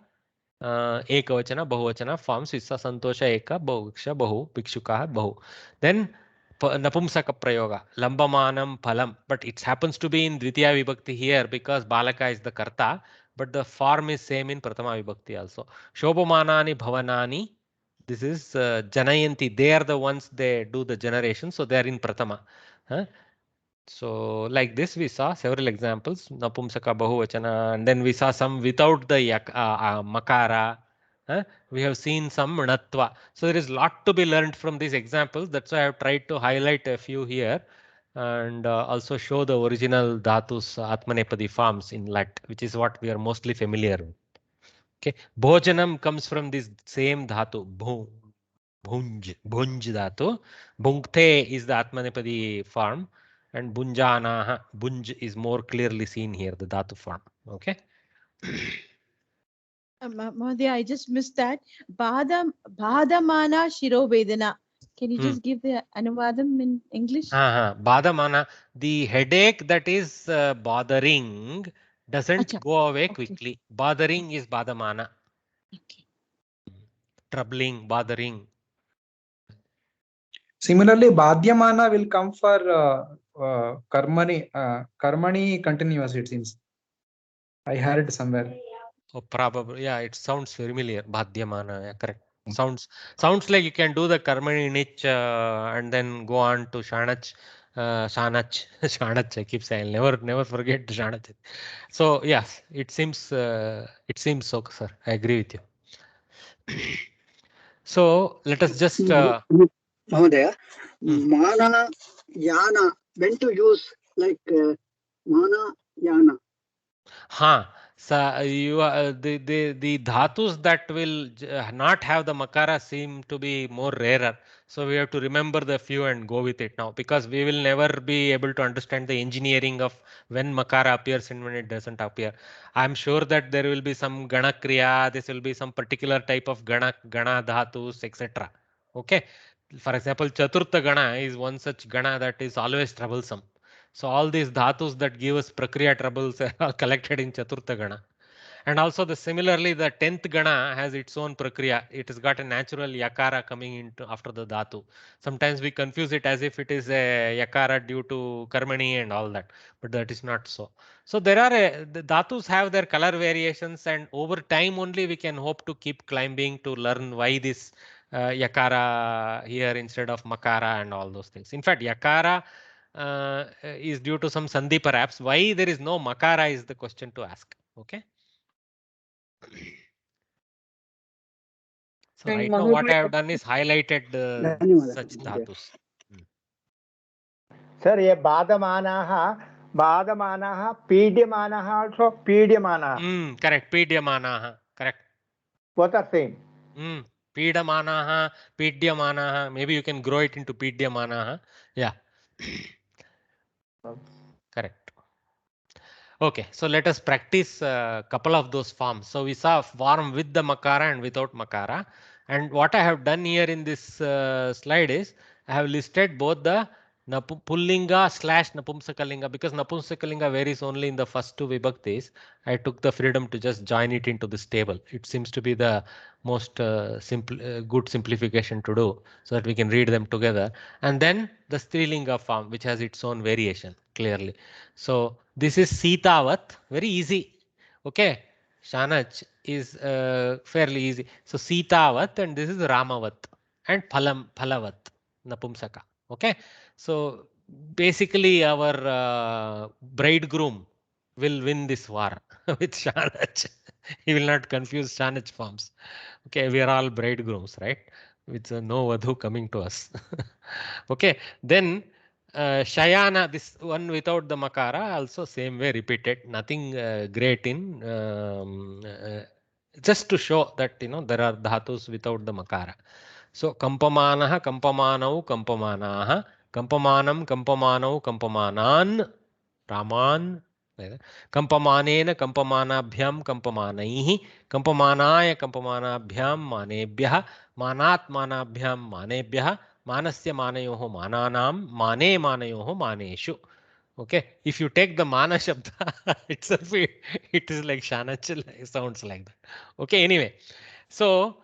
एकवचन बहुवचन forms is सन्तोष एक वृक्ष बहु भिक्षुकाः बहु. Then napumsaka prayoga lambamaanam phalam, but it happens to be in dvitiya vibhakti here because balaka is the karta, but the form is same in prathama vibhakti also. Shobhamanani bhavanani, this is janayanti, they are the ones they do the generation, so they are in prathama. So like this we saw several examples, napumsaka bahuvachana, and then we saw some without the makara. We have seen some natva. So there is a lot to be learned from these examples. That's why I have tried to highlight a few here and also show the original dhatus atmanepadi forms in Lat, which is what we are mostly familiar with. Okay, bhojanam comes from this same dhatu, bhunj dhatu. Bhunkte is the Atmanepadi form, and bunjanaha, bunj is more clearly seen here, the dhatu form. Okay. Mahodaya, I just missed that. Badamana Shiro Vedana. Can you just give the anuvadam in English? Badamana, the headache that is bothering doesn't go away quickly. Bothering is badamana. Okay. Troubling, bothering. Similarly, Badhyamana will come for Karmani continuous, it seems. I heard somewhere. Oh, probably. Yeah, it sounds familiar. Badhyamana. Yeah, correct. Sounds like you can do the Karmani Nich and then go on to Shanach. Shanach, I keep saying. Never forget Shanach. So yes, it seems so, sir. I agree with you. So let us just Mahodaya, mana yana, when to use like mana yana? So you the dhatus that will not have the makara seem to be more rarer. So we have to remember the few and go with it now, because we will never be able to understand the engineering of when makara appears and when it doesn't appear. I'm sure that there will be some gana kriya, this will be some particular type of gana dhatus, etc. Okay. For example, chaturtha gana is one such gana that is always troublesome. So all these dhatus that give us prakriya troubles are collected in Chaturtha Gana. And also similarly, the 10th Gana has its own prakriya. It has got a natural yakara coming into after the dhatu. Sometimes we confuse it as if it is a yakara due to karmani and all that, but that is not so. So there are the dhatus have their color variations, and over time only we can hope to keep climbing to learn why this yakara here instead of makara and all those things. In fact, yakara is due to some sandhi perhaps. Why there is no makara is the question to ask. Okay. So right now what I have done is highlighted such dhatus. Sir, ye badamanaha, peedyamanaha also peedyamanaha. Correct. Peedyamanaha. Correct. Both are same. Peedamanaha, peedyamanaha. Maybe you can grow it into peedyamanaha. Yeah. Correct. Okay, so let us practice a couple of those forms. So we saw form with the makara and without makara. And what I have done here in this slide is I have listed both the pullinga / napumsakalinga, because napumsakalinga varies only in the first two vibhaktis. I took the freedom to just join it into this table. It seems to be the most good simplification to do, so that we can read them together. And then the strilinga form, which has its own variation clearly. So this is Sitavat, very easy. Okay, Shanach is fairly easy. So Sitavat, and this is Ramavat and Phalavat, Napumsaka. Okay, so basically our bridegroom will win this war with Shanach. He will not confuse Shanach forms. Okay, we are all bridegrooms, right? With no Vadhu coming to us. Okay, then Shayana, this one without the makara, also same way repeated. Nothing great in just to show that there are dhatus without the makara. So kampamanaha, kampamanau, kampamanaha, kampamanam, kampamanau, kampamanan, raman, kampamanena, kampamanabhyam, kampamanaihi, kampamanaya, kampamanabhyam, manebhyah, manat, manabhyam, manebhyah, manasya, manayoho, mananam, mane, manayoho, maneshu. Okay, if you take the mana shabda itself, it is like Shanach sounds like that. Okay, anyway, so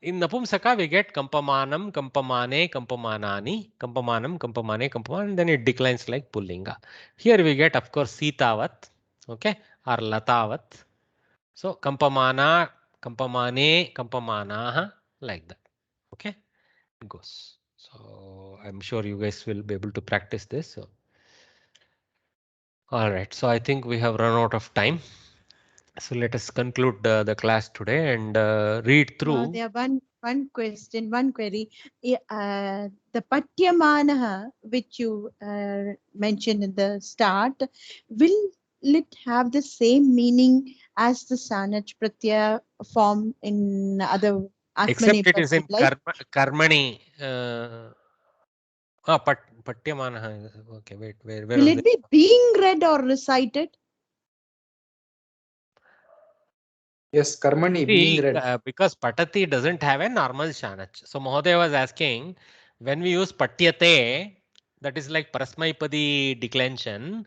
in Napumsaka we get kampamanam, kampamane, kampamanani, kampamanam, kampamane, kampaman, and then it declines like pullinga. Here we get, of course, Sitavat, okay, or Latavat. So kampamana, kampamane, kampamanaha, like that. Okay, it goes. So I'm sure you guys will be able to practice this. So. All right, so I think we have run out of time. So let us conclude the class today and read through. There one question, one query. The Patyamanaha, which you mentioned in the start, will it have the same meaning as the Sanach Pratyaya form in other Except it is in like? Karmani. Patyamana. Okay, wait, where Will was it be being read or recited? Yes, Karmani, being read. Because Patati doesn't have a normal Shanach. So Mahodaya was asking, when we use Patyate, that is like Prasmaipadi declension,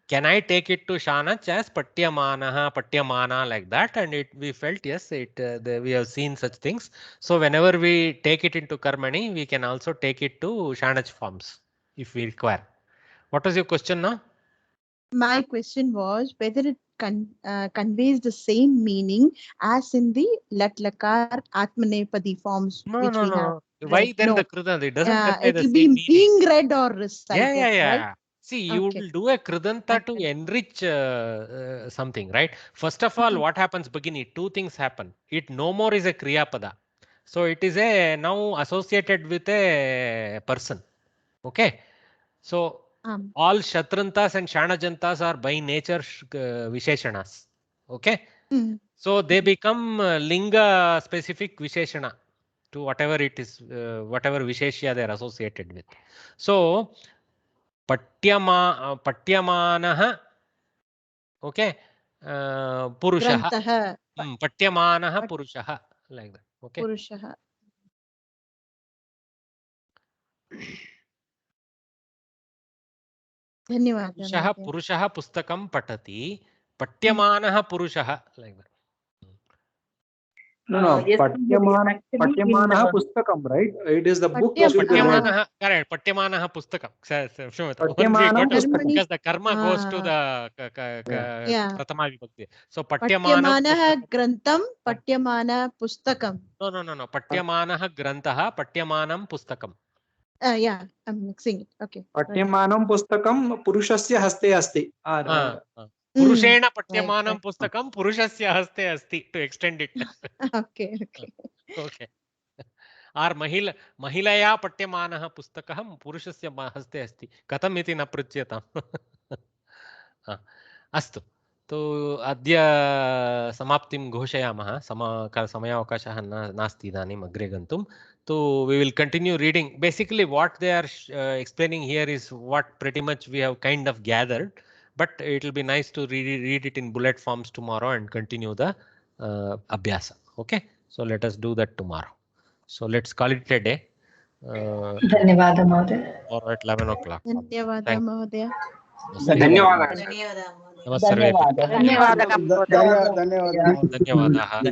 can I take it to Shanach as Patyamana like that? And we felt yes, we have seen such things. So whenever we take it into Karmani, we can also take it to Shanach forms if we require. What was your question now? My question was whether it conveys the same meaning as in the Lat Lakar Atmanepadi forms which we have. Why then the Krudanta? It doesn't convey the It will same be meaning. being read or recited. Yeah. Right? See, you will do a Krudanta to enrich something, right? First of all, what happens, Bhagini? Two things happen. It no more is a Kriyapada. So it is now associated with a person. Okay. So all Shatrantas and Shanajantas are by nature Visheshanas. Okay. So they become Linga specific Visheshana to whatever it is, whatever Visheshya they are associated with. So Patyamanaha, okay, Purushaha. Patyamanaha Purushaha, like that. Okay. Purushaha. Purushaha pustakam patati, Patyamanaha Purushaha, like that. No. Yes, Patyamanaha pustakam, right? It is the book which will be read. Correct. Patyamanaha pustakam. Patyamanaha pustakam. Because the karma goes to the Pratama Vibhakti. So Patyamanaha Grantam, Patyamana Pustakam. No. Patyamanaha Grantaha, Patyamanam Pustakam. Yeah, I'm mixing it. Okay. Patyamanam pustakam Purushasya haste asti. Purushena Patyamanam Pustakam Purushasya haste asti, to extend it. Okay. Or Mahilaya Patyamanaha Pustakam Purushasya haste asti. Katam iti na pruchyatam. Astu. तो अद्य समाप्तिं घोषयामः. समयावकाशः नास्ति इदानीम् अग्रे गन्तुं. So we will continue reading. Basically what they are explaining here is what pretty much we have kind of gathered, but it will be nice to read it in bullet forms tomorrow and continue the abhyasa. Okay, so let us do that tomorrow. So let's call it a day. Dhanyavada Mahodaya. Or at 11 o'clock. Dhanyavada Mahodaya. Dhanyavada. Namaste. धन्यवादः.